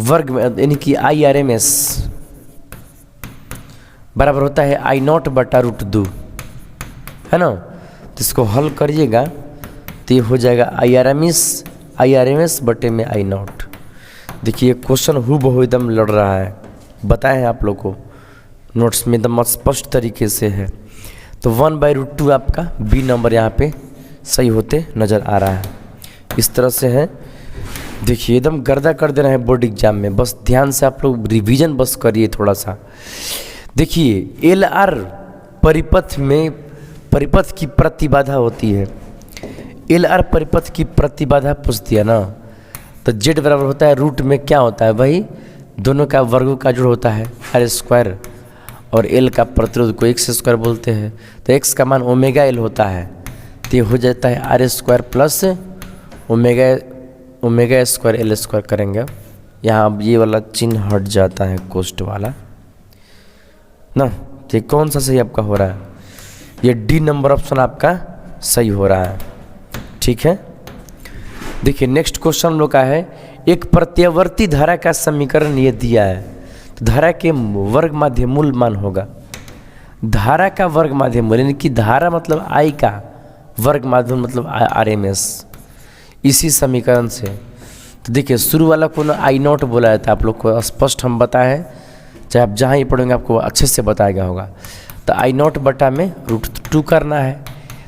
वर्ग में यानी कि IRMS बराबर होता है I0/√2, है ना। तो इसको हल करिएगा तो ये हो जाएगा IRMS बटे में I0। देखिए क्वेश्चन हूबहू एकदम लड़ रहा है, बताए हैं आप लोग को, नोट्स में एकदम स्पष्ट तरीके से है। तो 1/√2 आपका बी नंबर यहाँ पे सही होते नज़र आ रहा है। इस तरह से है। देखिए एकदम गर्दा कर देना है बोर्ड एग्जाम में, बस ध्यान से आप लोग रिवीजन बस करिए थोड़ा सा। देखिए LR परिपथ की प्रतिबाधा होती है। LR परिपथ की प्रतिबाधा पूछ दिया ना, तो Z बराबर होता है रूट में क्या होता है भाई, दोनों का वर्गों का जोड़ होता है R², और L का प्रतिरोध को X² बोलते हैं। तो X का मान ω/L होता है, तो ये हो जाता है R² प्लस ω² करेंगे। यहाँ अब ये वाला चिन्ह हट जाता है कोष्ट वाला ना। तो कौन सा सही आपका हो रहा है? ये डी नंबर ऑप्शन आपका सही हो रहा है, ठीक है। देखिए नेक्स्ट क्वेश्चन हम लोग का है, एक प्रत्यावर्ती धारा का समीकरण ये दिया है, तो धारा के वर्ग माध्य मूल मान होगा। धारा का वर्ग माध्य मूल यानी कि धारा मतलब I का वर्ग माध्य मतलब RMS, इसी समीकरण से। तो देखिए शुरू वाला को ना I0 बोला जाता है, आप लोग को स्पष्ट हम बताएं, चाहे आप जहाँ ही पढ़ेंगे आपको अच्छे से बताया गया होगा। तो I0 बटा में √2 करना है,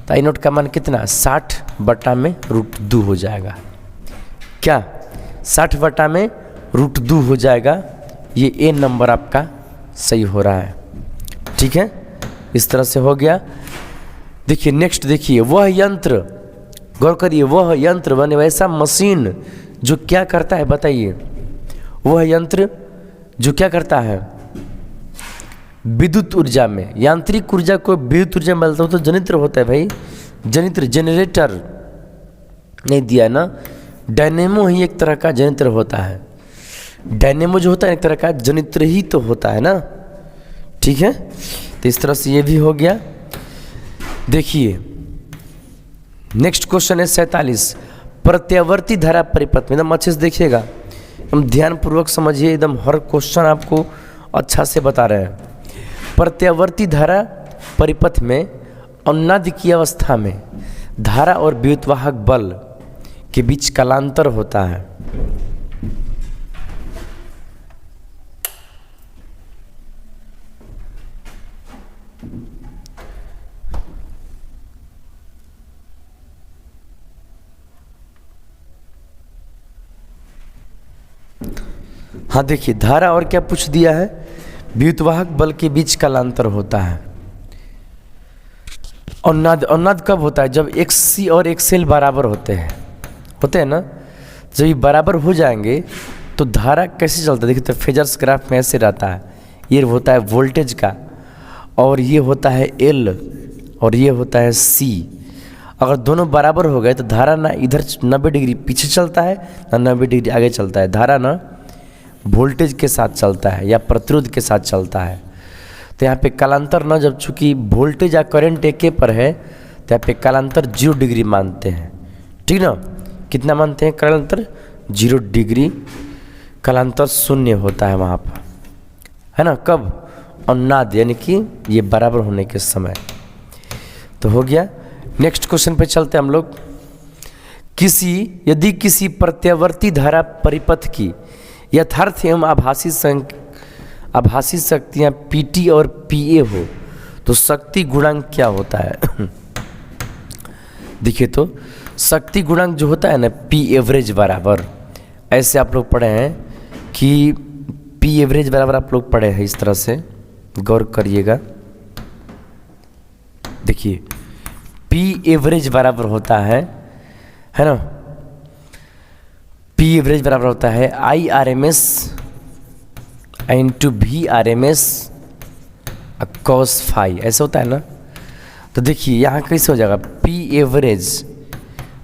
तो I0 का मान कितना 60 में √2 हो जाएगा। क्या 60 बटा में √2 हो जाएगा? ये ए नंबर आपका सही हो रहा है, ठीक है। इस तरह से हो गया। देखिए नेक्स्ट देखिए, वह यंत्र, गौर करिए, वह यंत्र बने वैसा मशीन जो क्या करता है, बताइए। वह यंत्र जो क्या करता है, विद्युत ऊर्जा में, यांत्रिक ऊर्जा को विद्युत ऊर्जा में बदलता हो तो जनित्र होता है भाई, जनित्र, जनरेटर नहीं दिया ना। डायनेमो ही एक तरह का जनित्र होता है। डायनेमो जो होता है एक तरह का जनित्र ही तो होता है ना, ठीक है। तो इस तरह से ये भी हो गया। देखिए नेक्स्ट क्वेश्चन है 47, प्रत्यावर्ती धारा परिपथ में, एकदम अच्छे से देखिएगा, एकदम ध्यानपूर्वक समझिए, एकदम हर क्वेश्चन आपको अच्छा से बता रहे हैं। प्रत्यावर्ती धारा परिपथ में अनुनाद की अवस्था में धारा और विद्युतवाहक बल के बीच कालांतर होता है। हाँ देखिए, धारा और क्या पूछ दिया है, विद्युतवाहक बल के बीच कालांतर होता है। अनुनाद कब होता है? जब XC और XL बराबर होते हैं ना। जब ये बराबर हो जाएंगे तो धारा कैसे चलता है, देखिए तो फेजर्स ग्राफ में ऐसे रहता है, ये होता है वोल्टेज का, और ये होता है L और ये होता है C। अगर दोनों बराबर हो गए तो धारा ना इधर 90 डिग्री पीछे चलता है ना 90 डिग्री आगे चलता है। धारा ना वोल्टेज के साथ चलता है या प्रतिरोध के साथ चलता है। तो यहाँ पे कालांतर ना, जब चूंकि वोल्टेज या करंट एक पर है तो यहाँ पे कालांतर 0 डिग्री मानते हैं, ठीक ना। कितना मानते हैं कालांतर? 0 डिग्री। कालांतर 0 होता है वहाँ पर, है ना। कब? अनुनाद यानी कि ये बराबर होने के समय। तो हो गया। नेक्स्ट क्वेश्चन पे चलते हैं हम लोग। यदि किसी प्रत्यावर्ती धारा परिपथ की यथार्थ एवं आभासी शक्तियाँ PT और PA हो तो शक्ति गुणांक क्या होता है? देखिए तो शक्ति गुणांक जो होता है ना, P एवरेज बराबर ऐसे आप लोग पढ़े हैं कि पी एवरेज बराबर आप लोग पढ़े हैं इस तरह से, गौर करिएगा। देखिए पी एवरेज बराबर होता है ना, पी एवरेज बराबर होता है I R M S into V R M S cos phi, ऐसा होता है ना। तो देखिए यहाँ कैसे हो जाएगा पी एवरेज,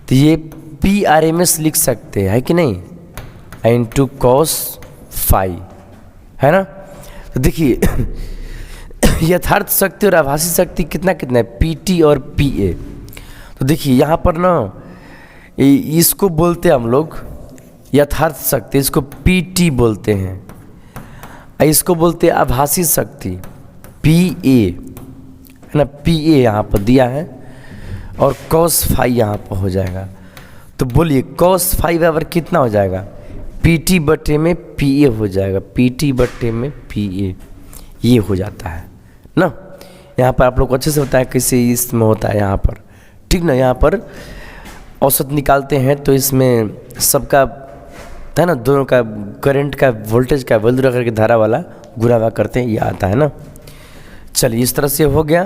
तो ये पी आर एम एस लिख सकते हैं, है कि नहीं, इंटू कॉस फाई, है ना। तो देखिए यथार्थ शक्ति और आभासी शक्ति कितना कितना है, पी टी और पी ए। तो देखिए यहाँ पर ना इसको बोलते हैं हम लोग यथार्थ शक्ति, इसको पी टी बोलते हैं, इसको बोलते हैं आभासी शक्ति पी ए, है ना। पी ए यहाँ पर दिया है और कॉस फाई यहाँ पर हो जाएगा। तो बोलिए कॉस फाई बराबर कितना हो जाएगा, पी टी बटे में पी ए हो जाएगा, पी टी बटे में पी ए, ये हो जाता है ना। यहाँ पर आप लोग को अच्छे से होता है कैसे इसमें होता है यहाँ पर, ठीक ना। यहाँ पर औसत निकालते हैं तो इसमें सबका है ना, दोनों का करंट का वोल्टेज का वैल्यू रख करके धारा वाला गुणा करते हैं, ये आता है ना। चलिए इस तरह से हो गया।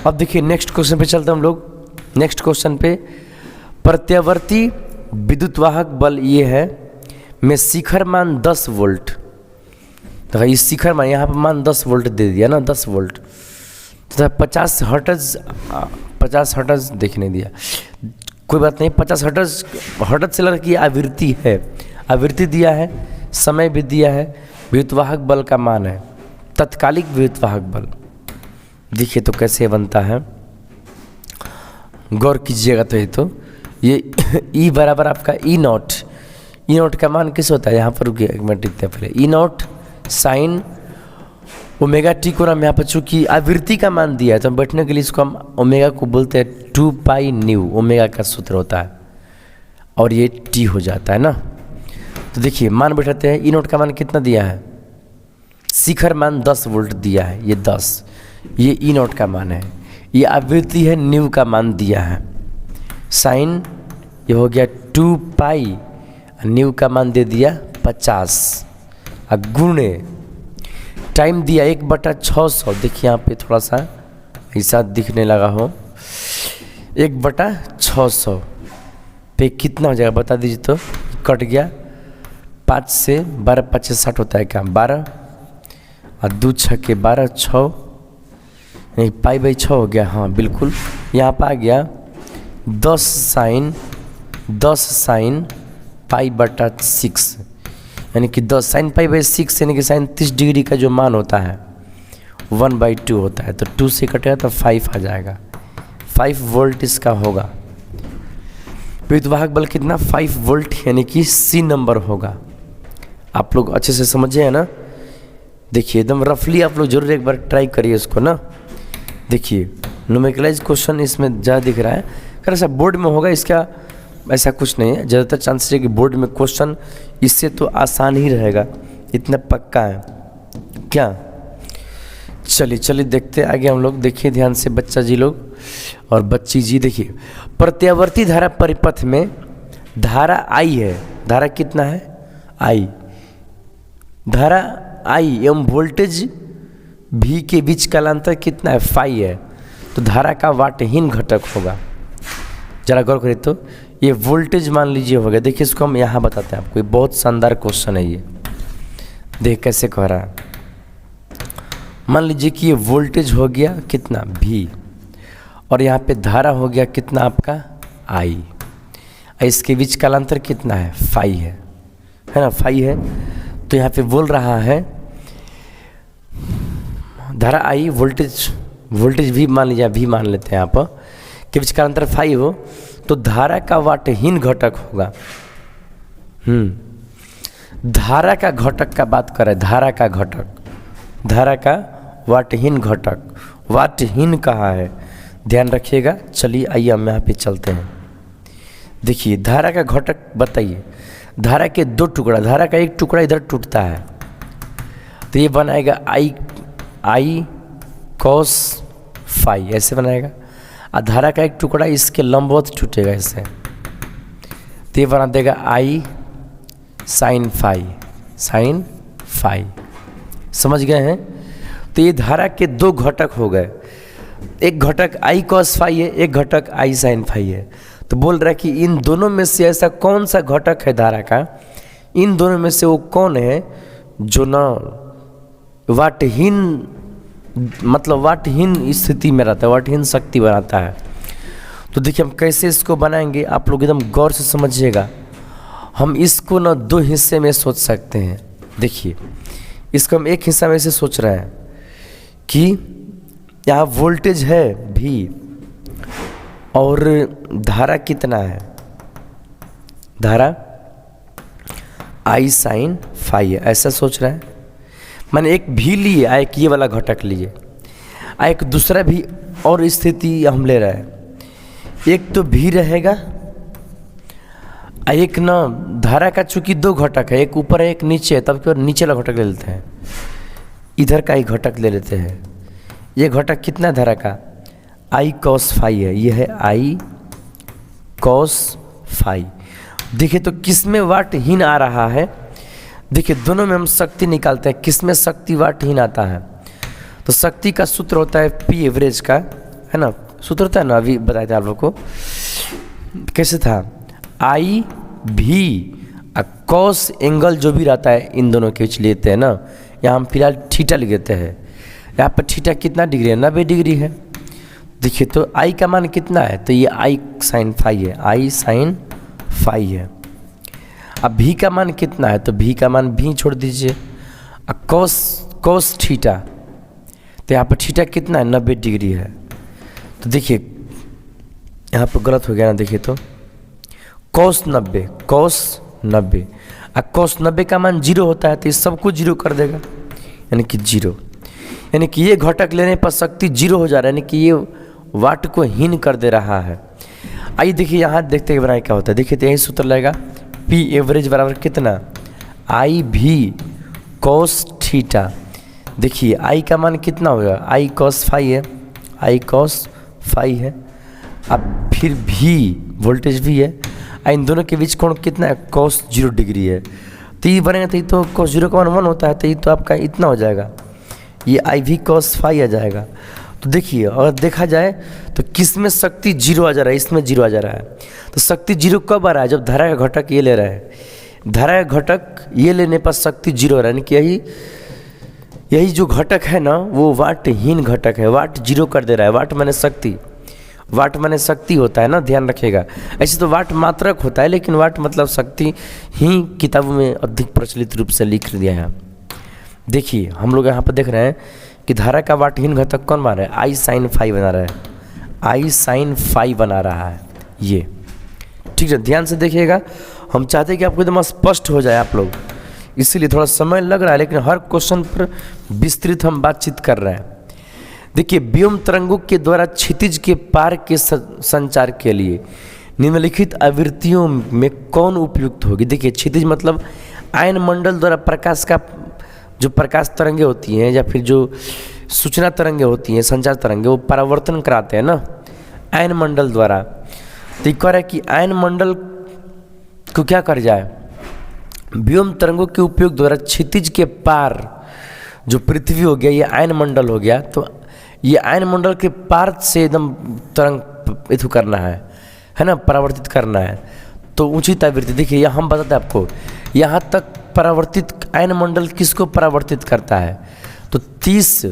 अब देखिए नेक्स्ट क्वेश्चन पे चलते हैं हम लोग। नेक्स्ट क्वेश्चन पे प्रत्यावर्ती विद्युत वाहक बल ये है में शिखर मान 10 वोल्ट, तो इस शिखर मान यहाँ पर मान 10 वोल्ट दे दिया ना, 10 वोल्ट, तो 50 हर्ट्ज देखने दिया, कोई बात नहीं। 50 हर्ट्ज से लड़की आवृत्ति है, आवृत्ति दिया है, समय भी दिया है, विद्युत वाहक बल का मान है, तत्कालिक विद्युत वाहक बल। देखिए तो कैसे बनता है, गौर कीजिएगा। तो ये ई बराबर आपका ई नॉट, ई नॉट का मान किस होता है, यहाँ पर रुकिए एक मिनट लिखते हैं पहले, ई नॉट साइन ओमेगा टी को हम यहाँ पर चूँकि आवृत्ति का मान दिया है तो हम बैठने के लिए इसको हम ओमेगा को बोलते हैं 2 पाई न्यू, ओमेगा का सूत्र होता है और ये टी हो जाता है ना। तो देखिए मान बैठाते हैं, ई नोट का मान कितना दिया है, शिखर मान 10 वोल्ट दिया है, ये 10, ये ई नोट का मान है, ये आवृत्ति है, न्यू का मान दिया है, साइन ये हो गया 2 पाई, न्यू का मान दे दिया 50, गुणे टाइम दिया 1/600। देखिए यहाँ पे थोड़ा सा ऐसा दिखने लगा हो, 1/600 पे कितना हो जाएगा बता दीजिए। तो कट गया 5 से 12, 5 से 60 होता है क्या, 12 और 2 6 12, 6 नहीं π/6 हो गया, हाँ बिल्कुल। यहाँ पर आ गया 10 साइन π/6, यानी कि 10 साइन π/6 यानी कि साइन 30 डिग्री का जो मान होता है 1/2 होता है, तो 2 से कटेगा तो 5 आ जाएगा, 5 वोल्ट इसका होगा। विद्युत वाहक बल कितना, 5 वोल्ट, यानी कि सी नंबर होगा। आप लोग अच्छे से समझे हैं ना। देखिए एकदम रफली आप लोग जरूर एक बार ट्राई करिए इसको ना। देखिए न्यूमेरिकलाइज क्वेश्चन इसमें ज़्यादा दिख रहा है, अगर ऐसा बोर्ड में होगा इसका ऐसा कुछ नहीं है, ज़्यादातर चांसेस है कि बोर्ड में क्वेश्चन इससे तो आसान ही रहेगा, इतना पक्का है क्या। चलिए देखते हैं आगे हम लोग। देखिए ध्यान से बच्चा जी लोग और बच्ची जी, देखिए प्रत्यावर्ती धारा परिपथ में धारा आई है, धारा कितना है आई, धारा आई एवं वोल्टेज भी के बीच कालांतर कितना है फाई है, तो धारा का वाटहीन घटक होगा। जरा गौर करिए तो ये वोल्टेज मान लीजिए हो गया। देखिए इसको हम यहाँ बताते हैं आपको, ये बहुत शानदार क्वेश्चन है ये, देख कैसे कह रहा है। मान लीजिए कि ये वोल्टेज हो गया कितना भी, और यहाँ पे धारा हो गया कितना आपका आई, इसके बीच कालांतर कितना है फाई है ना, फाई है। तो यहाँ पे बोल रहा है धारा आई, वोल्टेज भी मान लीजिए, भी मान लेते हैं आप, के बीच कालांतर फाई हो तो धारा का वाटहीन घटक होगा। धारा का घटक का बात करें, धारा का घटक, धारा का वाटहीन घटक, वाटहीन कहाँ है ध्यान रखिएगा। चलिए आइए हम यहाँ पे चलते हैं। देखिए धारा का घटक बताइए, धारा के 2 टुकड़ा, धारा का एक टुकड़ा इधर टूटता है तो ये बनाएगा आई कॉस फाई, ऐसे बनाएगा। और धारा का एक टुकड़ा इसके लंबवत टूटेगा ऐसे, तो ये बना देगा आई साइन फाई। समझ गए हैं? तो ये धारा के दो घटक हो गए, एक घटक आई कॉस फाई है, एक घटक आई साइन फाई है। तो बोल रहा है कि इन दोनों में से ऐसा कौन सा घटक है धारा का, इन दोनों में से वो कौन है जो ना वाटहीन, मतलब वाटहीन स्थिति में रहता है, वाटहीन शक्ति बनाता है। तो देखिए हम कैसे इसको बनाएंगे, आप लोग एकदम गौर से समझिएगा। हम इसको ना दो हिस्से में सोच सकते हैं। देखिए इसको हम एक हिस्सा में ऐसे सोच रहे हैं कि यहाँ वोल्टेज है V और धारा कितना है, धारा I साइन फाई है, ऐसा सोच रहे हैं। मैंने एक V लिए, एक ये वाला घटक लिए, एक दूसरा भी और स्थिति हम ले रहे हैं। एक तो V रहेगा, एक ना धारा का चूंकि दो घटक है, एक ऊपर है एक नीचे है, तब केवल नीचे वाला घटक ले लेते हैं, इधर का ही घटक ले लेते हैं। ये घटक कितना धारा का, आई कॉस फाई है, ये है आई कॉस फाई। देखिए तो किसमें वाटहीन आ रहा है, देखिए दोनों में हम शक्ति निकालते हैं, किसमें शक्ति वाटहीन आता है। तो शक्ति का सूत्र होता है पी एवरेज का, है ना, सूत्र होता है ना, अभी बताए थे आप लोग को, कैसे था, आई भी कॉस एंगल जो भी रहता है इन दोनों के बीच लेते हैं ना। यहाँ हम फिलहाल थीटा लिख देते हैं, यहाँ पर थीटा कितना डिग्री है, 90 डिग्री है। देखिए तो आई का मान कितना है, तो ये आई साइन फाई है, आई साइन फाई है। अब भी का मान कितना है, तो भी का मान भी छोड़ दीजिए, कॉस थीटा, तो यहाँ पर थीटा कितना है, 90 डिग्री है। तो देखिए यहाँ पर गलत हो गया ना, देखिए तो कॉस 90 अब कॉस 90 का मान 0 होता है, तो इस सबको 0 कर देगा, यानी कि 0, यानी कि ये घटक लेने पर शक्ति 0 हो जा रहा है, यानी कि ये वाट को हीन कर दे रहा है। आइए देखिए यहाँ देखते हैं बनाए क्या होता है। देखिए तो यही सूत्र लगेगा, पी एवरेज बराबर कितना, आई भी कॉस थीटा। देखिए आई का मान कितना होगा, आई कॉस फाई है, आई कॉस फाई है। अब फिर भी वोल्टेज भी है, इन दोनों के बीच कोण कितना है, कॉस 0 डिग्री है। तो ये बनेगा, तो ये तो कॉस 0 का मान 1 होता है, तो ये तो आपका इतना हो जाएगा, ये आई भी कॉस फाई आ जाएगा। तो देखिए अगर देखा जाए तो किस में शक्ति 0 आ जा रहा है, इसमें 0 आ जा रहा है। तो शक्ति 0 कब आ रहा है, जब धारा का घटक ये ले रहा है, धारा का घटक ये लेने पर शक्ति 0 हो रहा है, यानी कि यही जो घटक है ना वो वाटहीन घटक है, वाट 0 कर दे रहा है। वाट माने शक्ति, वाट माने शक्ति होता है ना, ध्यान रखिएगा। ऐसे तो वाट मात्रक होता है, लेकिन वाट मतलब शक्ति ही किताबों में अधिक प्रचलित रूप से लिख दिया है। देखिए हम लोग यहाँ पर देख रहे हैं कि धारा का वाटहीन घटक कौन बना रहा है, आई साइन फाई बना रहा है, आई साइन फाई बना रहा है ये, ठीक है। ध्यान से देखिएगा, हम चाहते हैं कि आपको एकदम स्पष्ट हो जाए आप लोग, इसीलिए थोड़ा समय लग रहा है, लेकिन हर क्वेश्चन पर विस्तृत हम बातचीत कर रहे हैं। देखिए व्योम तरंगों के द्वारा क्षितिज के पार के संचार के लिए निम्नलिखित आवृत्तियों में कौन उपयुक्त होगी। देखिए क्षितिज मतलब आयन मंडल द्वारा प्रकाश का, जो प्रकाश तरंगे होती हैं या फिर जो सूचना तरंगे होती हैं, संचार तरंगे, वो परावर्तन कराते हैं ना आयन मंडल द्वारा। तो कह रहा है कि आयन मंडल को क्या कर जाए, व्योम तरंगों के उपयोग द्वारा क्षितिज के पार, जो पृथ्वी हो गया ये आयन मंडल हो गया, तो ये आयन मंडल के पार से एकदम तरंग इथु करना है ना, परावर्तित करना है। तो उचित आवृत्ति देखिए यहाँ हम बताते हैं आपको, यहाँ तक परावर्तित आयन मंडल किसको परावर्तित करता है, तो 30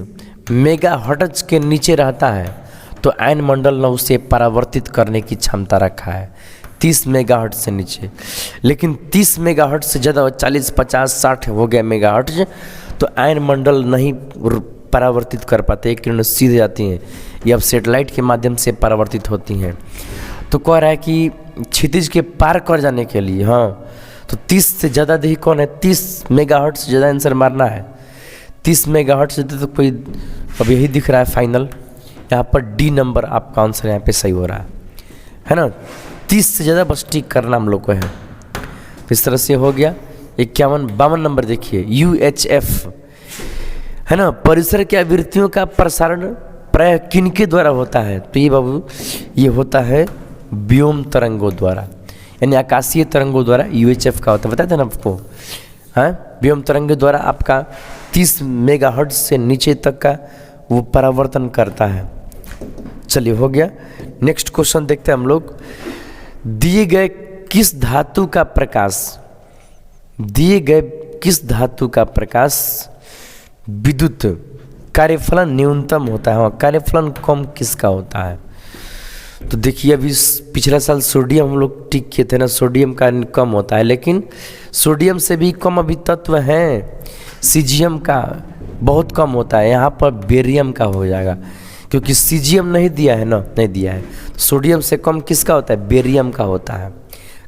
मेगाहर्ट्ज के नीचे रहता है तो आयन मंडल ने उसे परावर्तित करने की क्षमता रखा है, 30 मेगाहर्ट्ज से नीचे। लेकिन 30 मेगाहर्ट्ज से ज़्यादा 40, 50, 60 हो गया मेगाहर्ट्ज, तो आयन मंडल नहीं परावर्तित कर पाते, एक किरण सीधे जाती हैं, ये अब सेटेलाइट के माध्यम से परावर्तित होती हैं। तो कह रहा है कि क्षितिज के पार कर जाने के लिए, हाँ, तो 30 से ज़्यादा देखिए कौन है, 30 मेगाहर्ट्ज से ज़्यादा आंसर मारना है। 30 मेगाहर्ट्ज से तो कोई, अब यही दिख रहा है फाइनल, यहाँ पर डी नंबर आपका आंसर यहाँ पे सही हो रहा है ना। 30 से ज़्यादा बस टिक करना हम लोग को है। तो इस तरह से हो गया। 52 नंबर देखिए, UHF है ना, परिसर की आवृत्तियों का प्रसारण प्राय किनके द्वारा होता है, तो ये बाबू ये होता है व्योम तरंगों द्वारा। यानी आकाशीय तरंगों द्वारा UHF का होता है, बताया था ना आपको। हाँ, व्योम तरंगों द्वारा आपका 30 मेगाहर्ट्ज से नीचे तक का वो परावर्तन करता है। चलिए हो गया। नेक्स्ट क्वेश्चन देखते हैं हम लोग। दिए गए किस धातु का प्रकाश, दिए गए किस धातु का प्रकाश विद्युत कार्यफलन न्यूनतम होता है। हाँ, कार्यफलन कम किसका होता है। तो देखिए अभी पिछला साल सोडियम हम लोग टिक किए थे ना, सोडियम का कम होता है, लेकिन सोडियम से भी कम अभी तत्व हैं, सीजियम का बहुत कम होता है। यहाँ पर बेरियम का हो जाएगा, क्योंकि सीजियम नहीं दिया है ना, नहीं दिया है। तो सोडियम से कम किसका होता है, बेरियम का होता है।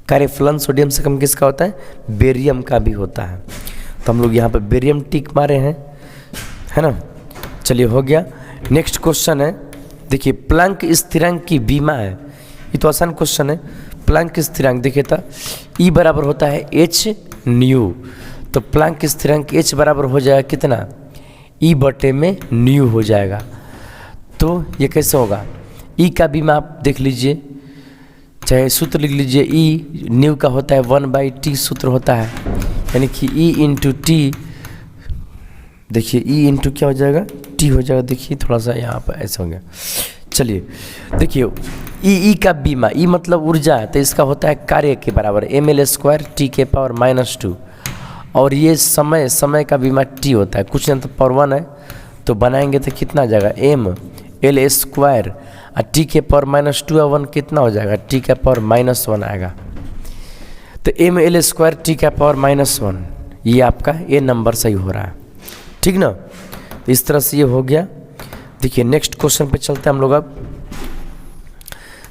कार्यफलन सोडियम से कम किसका होता है, बेरियम का भी होता है। तो हम लोग यहाँ पर बेरियम टिक मारे हैं, है ना। चलिए हो गया। नेक्स्ट क्वेश्चन है, देखिए प्लैंक स्थिरांक की बीमा है। ये तो आसान क्वेश्चन है। प्लैंक स्थिरांक देखिए था E बराबर होता है h न्यू, तो प्लैंक स्थिरांक h बराबर हो जाएगा कितना, E बटे में न्यू हो जाएगा। तो ये कैसे होगा, E का बीमा आप देख लीजिए, चाहे सूत्र लिख लीजिए। E न्यू का होता है 1/t सूत्र होता है, यानी कि E इंटू टी, देखिए E इंटू क्या हो जाएगा, T हो जाएगा। देखिए थोड़ा सा यहाँ पर ऐसा हो गया। चलिए देखिए E का बीमा, E मतलब ऊर्जा है, तो इसका होता है कार्य के बराबर ml² T⁻²। और ये समय का बीमा T होता है, कुछ नहीं तो पावर 1 है, तो बनाएंगे तो कितना आ जाएगा ml² और T⁻² 1 कितना हो जाएगा, T⁻−1 आएगा। तो ml² T⁻−1, ये आपका A नंबर सही हो रहा है, ठीक ना। तो इस तरह से ये हो गया। देखिए नेक्स्ट क्वेश्चन पे चलते हैं हम लोग। अब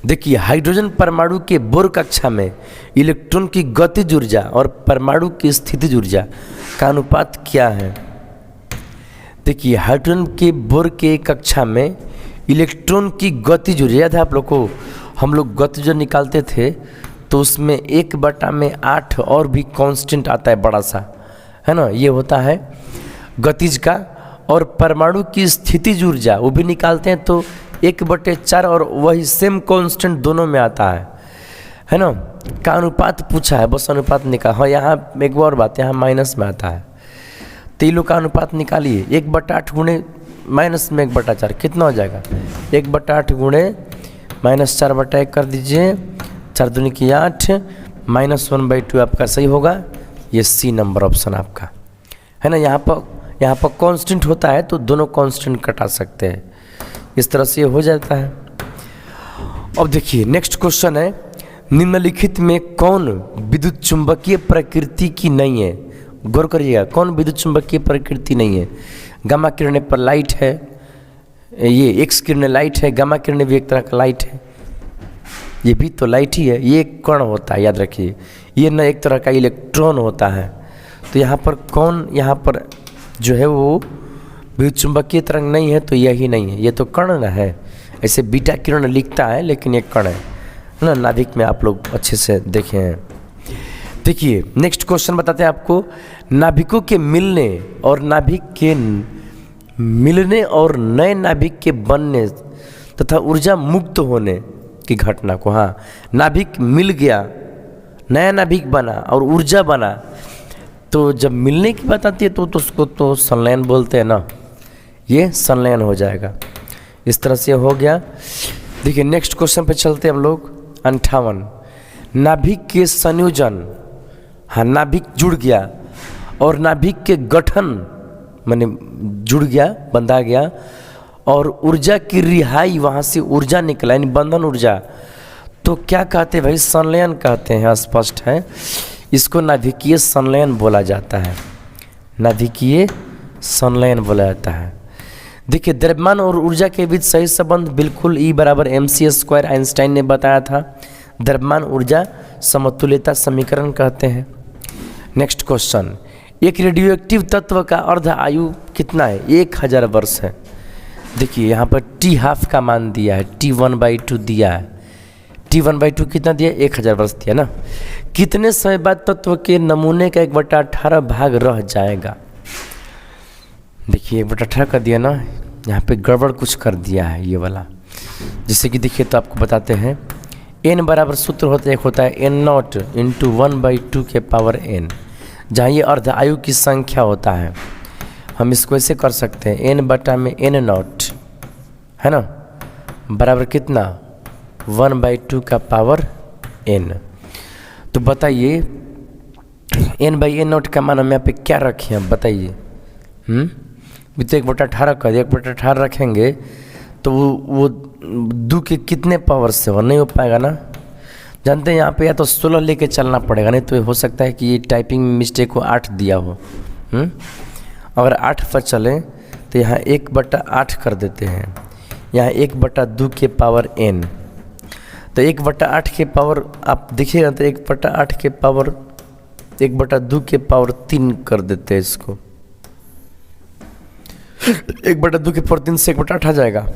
देखिए हाइड्रोजन परमाणु के बोर कक्षा में इलेक्ट्रॉन की गतिज ऊर्जा और परमाणु की स्थितिज ऊर्जा का अनुपात क्या है। देखिए हाइड्रोजन के बोर के कक्षा में इलेक्ट्रॉन की गतिज ऊर्जा, याद है आप लोग को, हम लोग गतिज निकालते थे तो उसमें 1/8 और भी कांस्टेंट आता है बड़ा सा, है ना, ये होता है गतिज का। और परमाणु की स्थितिज ऊर्जा वो भी निकालते हैं तो 1/4 और वही सेम कांस्टेंट दोनों में आता है ना। का अनुपात पूछा है, बस अनुपात निकाल। हाँ, यहाँ एक और बात, यहाँ माइनस में आता है, तो ये लोग का अनुपात निकालिए। 1/8 गुणे माइनस में 1/4 कितना हो जाएगा, 1/8 गुणे -4/1 कर दीजिए, 4 दूनी की 8, -1/2 आपका सही होगा। ये C नंबर ऑप्शन आपका है ना। यहाँ पर कांस्टेंट होता है तो दोनों कांस्टेंट कटा सकते हैं, इस तरह से ये हो जाता है। अब देखिए नेक्स्ट क्वेश्चन है, निम्नलिखित में कौन विद्युत चुंबकीय प्रकृति की नहीं है। गौर करिएगा, कौन विद्युत चुंबकीय प्रकृति नहीं है। गामा किरणें पर लाइट है, ये एक्स किरणें लाइट है, गामा किरणें भी एक तरह का लाइट है, ये भी तो लाइट ही है। ये कण होता है, याद रखिए, ये न एक तरह का इलेक्ट्रॉन होता है। तो यहाँ पर कौन, यहाँ पर जो है वो विद्युत चुंबकीय तरंग नहीं है, तो यही नहीं है, ये तो कण न है। ऐसे बीटा किरण लिखता है लेकिन एक कण है ना, नाभिक में आप लोग अच्छे से देखे हैं। देखिए नेक्स्ट क्वेश्चन बताते हैं आपको, नाभिकों के मिलने और नए नाभिक के बनने तथा ऊर्जा मुक्त होने की घटना को। हाँ, नाभिक मिल गया, नया नाभिक बना और ऊर्जा बना, तो जब मिलने की बात आती है तो उसको तो संलयन बोलते हैं ना, ये संलयन हो जाएगा। इस तरह से हो गया। देखिए नेक्स्ट क्वेश्चन पे चलते हैं हम लोग। 58, नाभिक के संयोजन। हाँ, नाभिक जुड़ गया और नाभिक के गठन माने जुड़ गया, बंधा गया, और ऊर्जा की रिहाई, वहाँ से ऊर्जा निकला यानी बंधन ऊर्जा, तो क्या कहते हैं भाई, संलयन कहते हैं। स्पष्ट है, इसको नाभिकीय संलयन बोला जाता है, नाभिकीय संलयन बोला जाता है। देखिए द्रव्यमान और ऊर्जा के बीच सही संबंध बिल्कुल E बराबर mc² आइंस्टाइन ने बताया था। द्रव्यमान ऊर्जा समतुल्यता समीकरण कहते हैं। नेक्स्ट क्वेश्चन, एक रेडियोएक्टिव तत्व का अर्ध आयु कितना है, 1000 वर्ष है। देखिए यहाँ पर T½ का मान दिया है, T1/2 दिया है, T1/2 कितना दिया, 1000 वर्ष दिया ना। कितने समय बाद तत्व के नमूने का 1/18 भाग रह जाएगा। देखिए 1/18 कर दिया ना, यहाँ पे गड़बड़ कुछ कर दिया है ये वाला। जैसे कि देखिए तो आपको बताते हैं, एन बराबर सूत्र होता है, एक होता है एन नॉट इंटू 1/2 के पावर एन, जहाँ ये अर्ध आयु की संख्या होता है। हम इसको ऐसे कर सकते हैं एन बटा में एन नॉट, है ना, बराबर कितना 1/2 का पावर एन। तो बताइए एन बाई एन नॉट का मान हम यहाँ पे क्या रखें, अब बताइए। भी तो 1/18 कर दिया, 1/18 रखेंगे तो वो 2 के कितने पावर से हो, नहीं हो पाएगा ना। जानते हैं यहाँ पे या तो 16 लेके चलना पड़ेगा, नहीं तो हो सकता है कि ये टाइपिंग मिस्टेक को 8 दिया हो। अगर 8 पर चलें तो यहाँ 1/8 कर देते हैं, यहाँ 1/2 के पावर n, तो 1/8 के पावर आप देखिएगा तो 1/8 के पावर 1/2 के पावर 3 कर देते हैं इसको। 1/2 के पावर 3 से 1/8 आ जाएगा,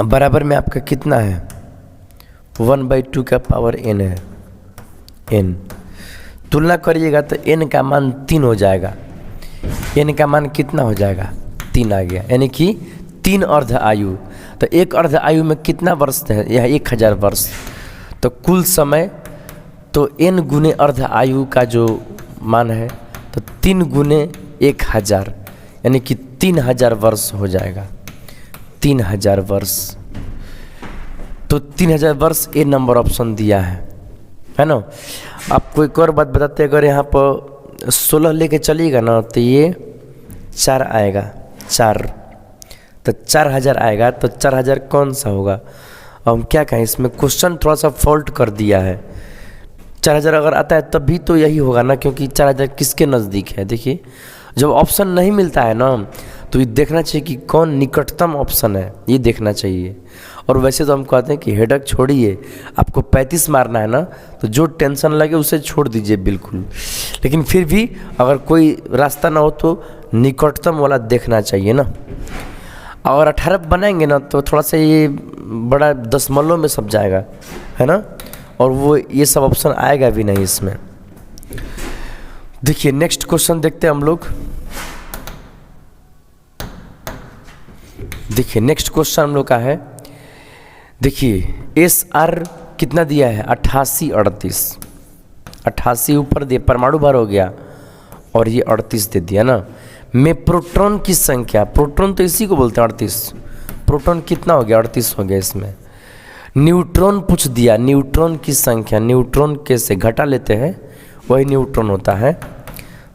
बराबर में आपका कितना है 1/2 का पावर n है n। तुलना करिएगा तो n का मान 3 हो जाएगा, n का मान कितना हो जाएगा 3 आ गया, यानी कि 3 अर्ध आयु। तो एक अर्ध आयु में कितना वर्ष है, यह 1000 वर्ष। तो कुल समय तो n गुने अर्ध आयु का जो मान है तो 3 गुने 1000, यानी कि 3000 वर्ष हो जाएगा, 3000 वर्ष। तो 3000 वर्ष ए नंबर ऑप्शन दिया है ना। आपको एक और बात बताते हैं, अगर यहाँ पर 16 लेके चलिएगा ना तो ये 4 आएगा, 4 तो 4000 आएगा। तो 4000 कौन सा होगा, अब हम क्या कहें, इसमें क्वेश्चन थोड़ा सा फॉल्ट कर दिया है। 4000 अगर आता है तब भी तो यही होगा ना, क्योंकि 4000 किसके नज़दीक है। देखिए जब ऑप्शन नहीं मिलता है ना तो ये देखना चाहिए कि कौन निकटतम ऑप्शन है, ये देखना चाहिए। और वैसे तो हम कहते हैं कि हेडक छोड़िए, आपको 35 मारना है ना तो जो टेंशन लगे उसे छोड़ दीजिए बिल्कुल, लेकिन फिर भी अगर कोई रास्ता ना हो तो निकटतम वाला देखना चाहिए ना। और 18 बनाएंगे ना तो थोड़ा सा ये बड़ा दशमलव में सब जाएगा, है ना, और वो ये सब ऑप्शन आएगा भी नहीं इसमें। देखिए नेक्स्ट क्वेश्चन देखते हैं हम लोग। देखिए नेक्स्ट क्वेश्चन हम लोग का है, देखिए एस आर कितना दिया है 88 38, 88 ऊपर दिया, परमाणु भार हो गया और ये 38 दे दिया ना। में प्रोटॉन की संख्या, प्रोटॉन तो इसी को बोलते हैं 38, प्रोटॉन कितना हो गया 38 हो गया इसमें। न्यूट्रॉन पूछ दिया, न्यूट्रॉन की संख्या, न्यूट्रॉन कैसे घटा लेते हैं वही न्यूट्रॉन होता है।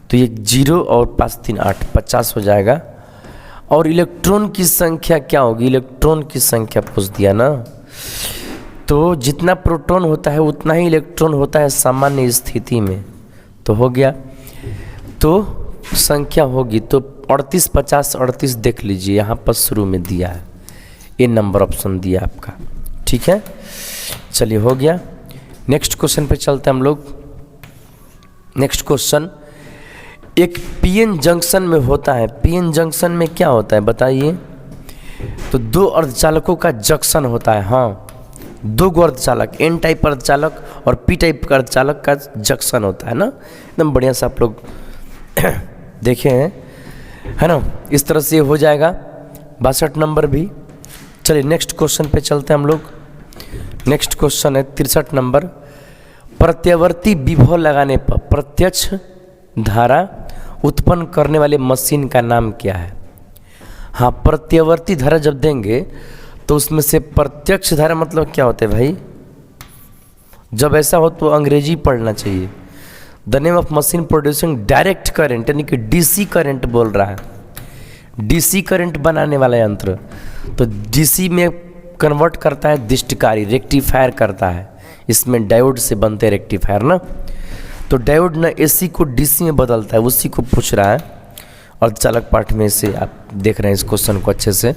तो ये 0 और 5 3 8 50 हो जाएगा। और इलेक्ट्रॉन की संख्या क्या होगी, इलेक्ट्रॉन की संख्या पूछ दिया ना। तो जितना प्रोटॉन होता है उतना ही इलेक्ट्रॉन होता है सामान्य स्थिति में, तो हो गया। तो संख्या होगी तो 38 50 38 देख लीजिए, यहाँ पर शुरू में दिया है, ये नंबर ऑप्शन दिया आपका, ठीक है। चलिए हो गया। नेक्स्ट क्वेश्चन पे चलते हैं हम लोग। नेक्स्ट क्वेश्चन, एक पीएन जंक्शन में होता है, पीएन जंक्शन में क्या होता है बताइए। तो 2 अर्धचालकों का जंक्शन होता है, हाँ 2 गो अर्धचालक, एन टाइप अर्धचालक और पी टाइप का अर्धचालक का जंक्शन होता है ना। एकदम बढ़िया से आप लोग देखे हैं, है ना। इस तरह से हो जाएगा 62 नंबर भी। चलिए नेक्स्ट क्वेश्चन पे चलते हैं हम लोग। नेक्स्ट क्वेश्चन है 63 नंबर, प्रत्यावर्ती विभव लगाने पर प्रत्यक्ष धारा उत्पन्न करने वाले मशीन का नाम क्या है। हाँ प्रत्यावर्ती धारा जब देंगे तो उसमें से प्रत्यक्ष धारा मतलब क्या होता है भाई, जब ऐसा हो तो अंग्रेजी पढ़ना चाहिए। The name of machine producing direct current, यानी कि डीसी करंट बोल रहा है, डीसी करंट बनाने वाला यंत्र। तो डीसी में कन्वर्ट करता है दिष्टकारी, रेक्टिफायर करता है, इसमें डायोड से बनते हैं रेक्टिफायर ना। तो डायोड ना एसी को डीसी में बदलता है, उसी को पूछ रहा है। और चालक पाठ में से आप देख रहे हैं इस क्वेश्चन को अच्छे से।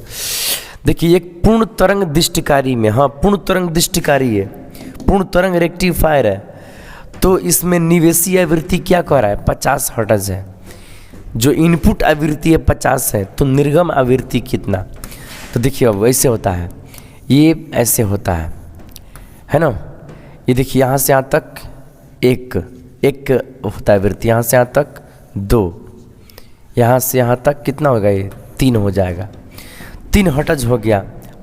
देखिए एक पूर्ण तरंग दिष्टकारी में, हाँ पूर्ण तरंग दिष्टकारी है, पूर्ण तरंग रेक्टिफायर है। तो इसमें निवेशी आवृत्ति क्या कह रहा है 50 हर्ट्ज है, जो इनपुट आवृत्ति है 50 है, तो निर्गम आवृत्ति कितना। तो देखिए अब ऐसे होता है, ये ऐसे होता है ना। ये देखिए यहाँ से यहाँ तक एक होता है आवृत्ति, यहाँ से यहाँ तक 2, यहाँ से यहाँ तक कितना होगा, ये 3 हो जाएगा, 3 हर्ट्ज हो गया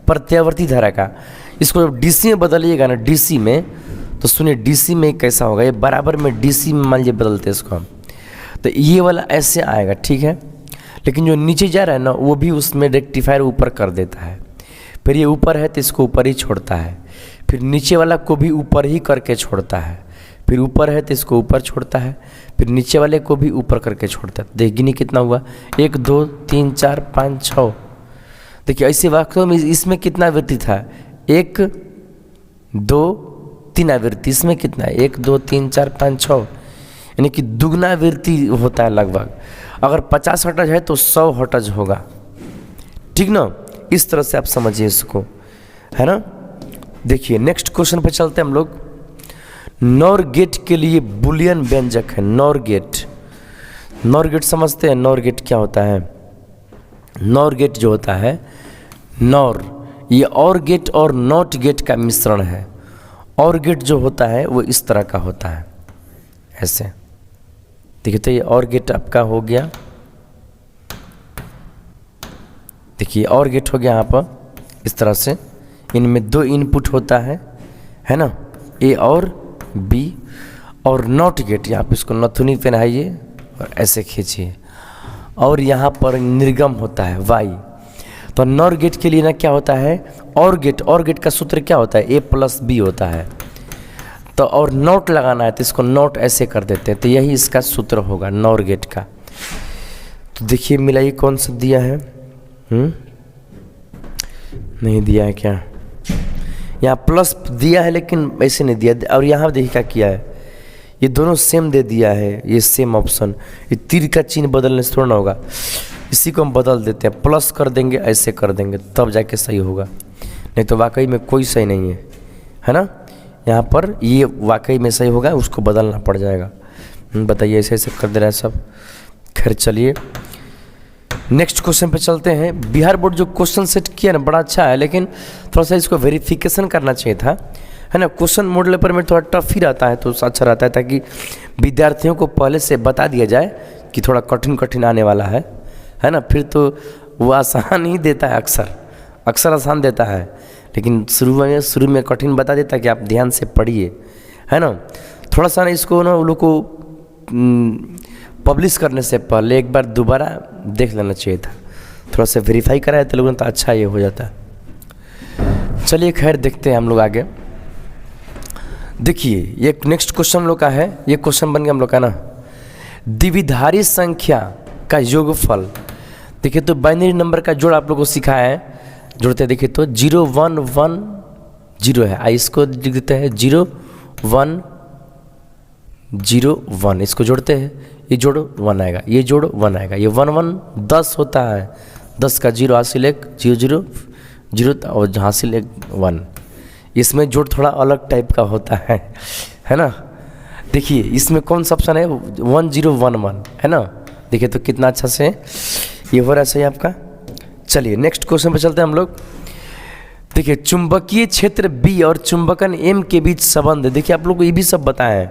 प्रत्यावर्ती धारा का। इसको जब डीसी में बदलिएगा ना, डीसी में, तो सुनिए डीसी में कैसा होगा, ये बराबर में डीसी में मान लीजिए बदलते हैं इसको हम, तो ये वाला ऐसे आएगा, ठीक है। लेकिन जो नीचे जा रहा है ना वो भी उसमें रेक्टिफायर ऊपर कर देता है, फिर ये ऊपर है तो इसको ऊपर ही छोड़ता है, फिर नीचे वाला को भी ऊपर ही करके छोड़ता है, फिर ऊपर है तो इसको ऊपर छोड़ता है, फिर नीचे वाले को भी ऊपर करके छोड़ता है। देखिए नहीं कितना हुआ, 1 2 3 4 5 6। देखिए ऐसे वास्तव में इसमें कितना आवृत्ति था, 1 2 3 आवृत्ति, इसमें कितना है 1 2 3 4 5 6, यानी कि दुगना आवृत्ति होता है लगभग। अगर 50 हर्ट्ज है तो 100 हर्ट्ज होगा, ठीक ना। इस तरह से आप समझिए इसको, है ना। देखिए नेक्स्ट क्वेश्चन पे चलते हैं हम लोग। नॉर गेट के लिए बुलियन व्यंजक है, नॉर गेट। नॉर गेट समझते हैं, नॉर गेट क्या होता है। नॉर गेट जो होता है, नॉर ये और गेट और नॉट गेट का मिश्रण है। और गेट जो होता है वो इस तरह का होता है, ऐसे देखिए। तो ये और गेट आपका हो गया, देखिए और गेट हो गया यहाँ पर इस तरह से। इनमें 2 इनपुट होता है ना, ए और बी। और नॉट गेट, यहाँ पे इसको नथुनी पहनाइए और ऐसे खींचिए, और यहाँ पर निर्गम होता है वाई। तो नॉर गेट के लिए ना क्या होता है, और गेट का सूत्र क्या होता है, ए प्लस बी होता है। तो और नॉट लगाना है तो इसको नॉट ऐसे कर देते हैं, तो यही इसका सूत्र होगा नॉर गेट का। तो देखिए मिलाइए कौन सा दिया है, नहीं दिया है क्या, यहाँ प्लस दिया है लेकिन ऐसे नहीं दिया। और यहाँ देखिए क्या किया है, ये दोनों सेम दे दिया है, ये सेम ऑप्शन। ये तीर का चिन्ह बदलने से थोड़ा ना होगा, इसी को हम बदल देते हैं, प्लस कर देंगे, ऐसे कर देंगे, तब जाके सही होगा, नहीं तो वाकई में कोई सही नहीं है ना। यहाँ पर ये वाकई में सही होगा, उसको बदलना पड़ जाएगा। बताइए ऐसे ऐसे कर दे रहा है सब। खैर चलिए नेक्स्ट क्वेश्चन पे चलते हैं। बिहार बोर्ड जो क्वेश्चन सेट किया ना बड़ा अच्छा है, लेकिन थोड़ा सा इसको वेरिफिकेशन करना चाहिए था, है ना। क्वेश्चन मॉडल पर में थोड़ा टफ ही रहता है तो अच्छा रहता है, ताकि विद्यार्थियों को पहले से बता दिया जाए कि थोड़ा कठिन आने वाला है ना। फिर तो वो आसान ही देता है, अक्सर आसान देता है, लेकिन शुरू में कठिन बता देता है कि आप ध्यान से पढ़िए, है ना। थोड़ा सा ना इसको ना उन लोग को पब्लिश करने से पहले एक बार दोबारा देख लेना चाहिए था, थोड़ा सा वेरीफाई कराए तो लोगों ने तो अच्छा ये हो जाता। चलिए खैर देखते हैं हम लोग आगे। देखिए ये नेक्स्ट क्वेश्चन हम लोग का है, ये क्वेश्चन बन गया हम लोग का ना, द्विधारी संख्या का योगफल। देखिए तो बाइनरी नंबर का जोड़ आप लोग को सिखाया है, जोड़ते देखिए तो 0 1 1 0 है, इसको लिख देते हैं 0 1 0 1, इसको जोड़ते हैं, ये जोड़ 1 आएगा, ये जोड़ 1 आएगा, ये 1 1 10 होता है, 10 का 0 हासिल 1 0 0 0 और हासिल 1। इसमें जोड़ थोड़ा अलग टाइप का होता है ना। देखिए इसमें कौन सा ऑप्शन है, 1 0 1 1 है ना। देखिए तो कितना अच्छा से ये हो रहा है, सही आपका। चलिए नेक्स्ट क्वेश्चन पे चलते हैं हम लोग। देखिए चुंबकीय क्षेत्र बी और चुंबकन एम के बीच संबंध। देखिए आप लोग को ये भी सब बताया है,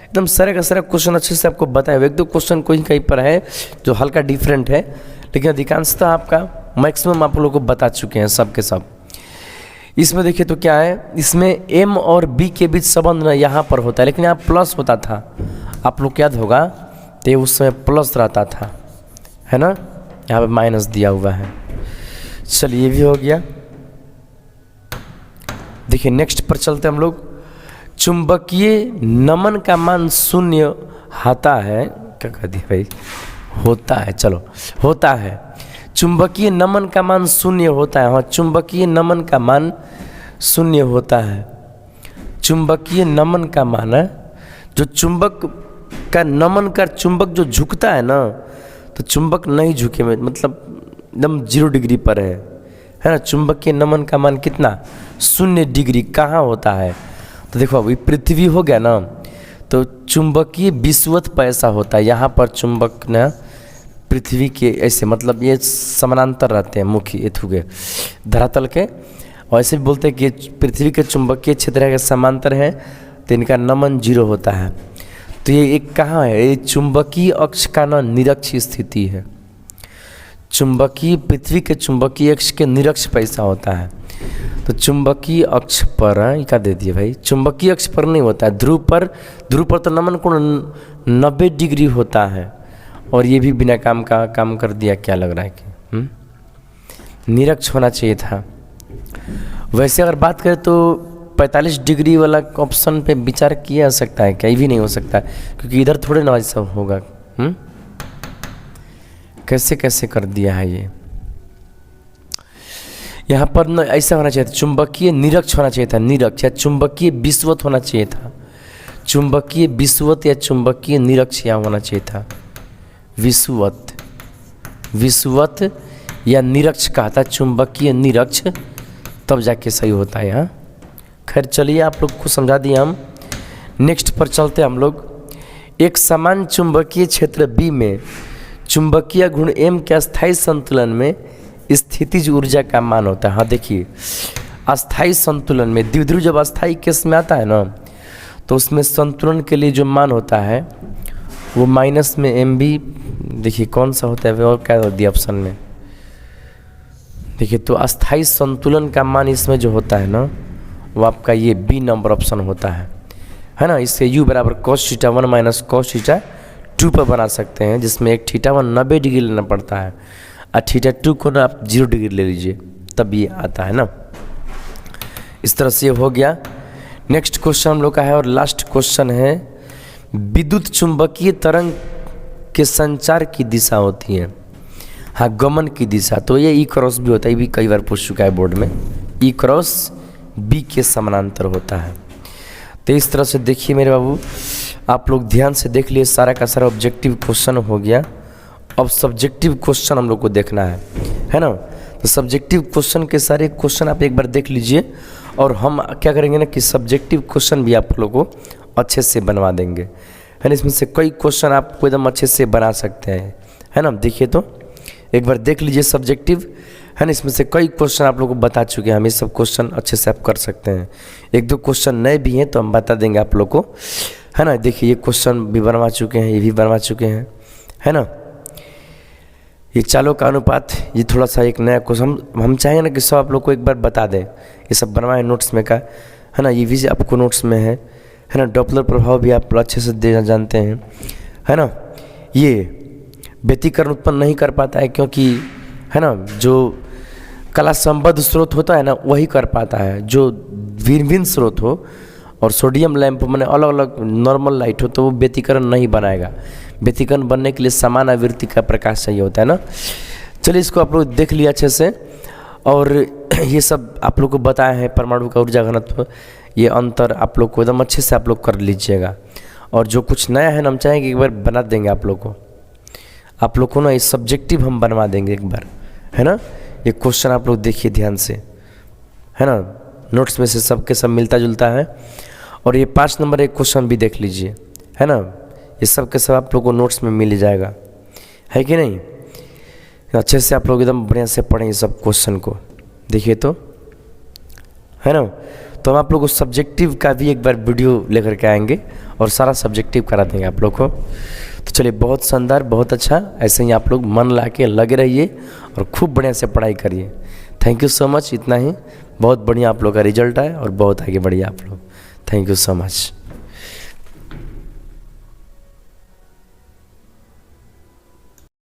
एकदम सारे का सारा क्वेश्चन अच्छे से आपको बताया हुआ। एक दो क्वेश्चन कोई कहीं पर है जो हल्का डिफरेंट है, लेकिन अधिकांशतः आपका मैक्सिमम आप लोगों को बता चुके हैं सब के सब। इसमें देखिए तो क्या है, इसमें एम और बी के बीच संबंध ना यहाँ पर होता है, लेकिन यहाँ प्लस होता था, आप लोग याद होगा तो उस समय प्लस रहता था, है ना। यहाँ पे माइनस दिया हुआ है। चलिए ये भी हो गया। देखिए नेक्स्ट पर चलते हम लोग। चुंबकीय नमन का मान 0 आता है, क्या कह दिया भाई, होता है, चलो होता है। चुंबकीय नमन का मान 0 होता है, हाँ चुंबकीय नमन का मान 0 होता है। चुंबकीय नमन का मान है जो चुंबक का नमन कर, चुंबक जो झुकता है ना, तो चुंबक नहीं झुके में मतलब एकदम 0 डिग्री पर है ना। चुंबकीय नमन का मान कितना, 0 डिग्री। कहाँ होता है, तो देखो अभी पृथ्वी हो गया ना, तो चुंबकीय विषुवत पर ऐसा होता है। यहाँ पर चुंबक ना पृथ्वी के ऐसे, मतलब ये समानांतर रहते हैं मुख्य एथु के धरातल के, और ऐसे भी बोलते हैं कि पृथ्वी के चुंबकीय क्षेत्र के समांतर है, तो इनका नमन 0 होता है। तो ये एक कहाँ है, ये चुंबकीय अक्ष का ना निरक्ष स्थिति है। चुंबकीय पृथ्वी के चुंबकीय अक्ष के निरक्ष पर ऐसा होता है। तो चुंबकीय अक्ष पर, ये क्या दे दिए भाई, चुंबकीय अक्ष पर नहीं होता है, ध्रुव पर तो नमन कोण 90 डिग्री होता है। और ये भी बिना काम का काम कर दिया, क्या लग रहा है कि निरक्ष होना चाहिए था। वैसे अगर बात करें तो 45 डिग्री वाला ऑप्शन पे विचार किया जा सकता है क्या? ये भी नहीं हो सकता क्योंकि इधर थोड़े ना ऐसा होगा। कैसे कैसे कर दिया है ये। यहाँ पर न ऐसा होना चाहिए था, चुंबकीय निरक्ष होना चाहिए था, निरक्ष या चुंबकीय विषुवत होना चाहिए था। चुंबकीय विषुवत या चुंबकीय निरक्ष यहाँ होना चाहिए था। विषुवत, विषुवत या निरक्ष कहा था, चुंबकीय निरक्ष, तब जाके सही होता है यहाँ। खैर चलिए आप लोग को समझा दिया हम। नेक्स्ट पर चलते हम लोग। एक समान चुंबकीय क्षेत्र बी में चुंबकीय गुण एम के अस्थायी संतुलन में स्थितिज ऊर्जा का मान होता है। हाँ देखिए, अस्थायी संतुलन में द्विध्रुव जब अस्थायी केस में आता है ना, तो उसमें संतुलन के लिए जो मान होता है वो माइनस में एम बी, देखिए कौन सा होता है और क्या दिया ऑप्शन में, देखिए तो अस्थायी संतुलन का मान इसमें जो होता है ना वो आपका ये बी नंबर ऑप्शन होता है ना। इससे u बराबर cos theta 1 minus cos theta 2 पर बना सकते हैं, जिसमें एक थीटा 1 90 डिग्री लेना पड़ता है और थीटा 2 को ना आप 0 डिग्री ले लीजिए, तब ये आता है ना। इस तरह से हो गया। नेक्स्ट क्वेश्चन हम लोग का है और लास्ट क्वेश्चन है, विद्युत चुंबकीय तरंग के संचार की दिशा होती है, हाँ गमन की दिशा, तो ये ई क्रॉस भी होता है, ये भी कई बार पूछ चुका है बोर्ड में, ई क्रॉस बी के समानांतर होता है। तो इस तरह से देखिए मेरे बाबू, आप लोग ध्यान से देख लिए, सारा का सारा ऑब्जेक्टिव क्वेश्चन हो गया। अब सब्जेक्टिव क्वेश्चन हम लोग को देखना है ना। तो सब्जेक्टिव क्वेश्चन के सारे क्वेश्चन आप एक बार देख लीजिए, और हम क्या करेंगे ना कि सब्जेक्टिव क्वेश्चन भी आप लोगों को अच्छे से बनवा देंगे, है ना। इसमें से कई क्वेश्चन आपको एकदम अच्छे से बना सकते हैं, है ना। देखिए तो एक बार देख लीजिए सब्जेक्टिव, है ना। इसमें से कई क्वेश्चन आप लोगों को बता चुके हैं हम, ये सब क्वेश्चन अच्छे से आप कर सकते हैं। एक दो क्वेश्चन नए भी हैं तो हम बता देंगे आप लोग को, है ना। देखिए ये क्वेश्चन भी बनवा चुके हैं, ये भी बनवा चुके हैं, है ना। ये चालों का अनुपात, ये थोड़ा सा एक नया क्वेश्चन हम चाहेंगे ना कि सब आप लोग को एक बार बता दें, ये सब बनवाए नोट्स में का, है ना। ये भी आपको नोट्स में है ना। डॉपलर प्रभाव भी आप अच्छे से देना जानते हैं, है ना। ये व्यतिकरण उत्पन्न नहीं कर पाता है क्योंकि, है ना, जो कला संबद्ध स्रोत होता है ना वही कर पाता है। जो भिन्न भिन्न स्रोत हो और सोडियम लैंप मैंने अलग अलग नॉर्मल लाइट हो तो वो व्यतिकरण नहीं बनाएगा। व्यतिकरण बनने के लिए समान आवृत्ति का प्रकाश चाहिए होता है ना। चलिए इसको आप लोग देख लिया अच्छे से, और ये सब आप लोग को बताया है परमाणु का ऊर्जा घनत्व, ये अंतर आप लोग को एकदम अच्छे से आप लोग कर लीजिएगा। और जो कुछ नया है ना हम चाहेंगे एक बार बना देंगे आप लोग को ना, ये सब्जेक्टिव हम बनवा देंगे एक बार, है ना। ये क्वेश्चन आप लोग देखिए ध्यान से, है ना। नोट्स में से सबके सब मिलता जुलता है। और ये 5 नंबर एक क्वेश्चन भी देख लीजिए, है ना। ये सब के सब आप लोग को नोट्स में मिल जाएगा, है कि नहीं। अच्छे से आप लोग एकदम बढ़िया से पढ़ें सब क्वेश्चन को, देखिए तो, है ना। तो हम आप लोग को सब्जेक्टिव का भी एक बार वीडियो लेकर के आएंगे और सारा सब्जेक्टिव करा देंगे आप लोग को। तो चलिए बहुत शानदार, बहुत अच्छा, ऐसे ही आप लोग मन ला के लगे रहिए और खूब बढ़िया से पढ़ाई करिए। थैंक यू सो मच, इतना ही, बहुत बढ़िया आप लोग का रिजल्ट है और बहुत आगे बढ़िए आप लोग। Thank you so much.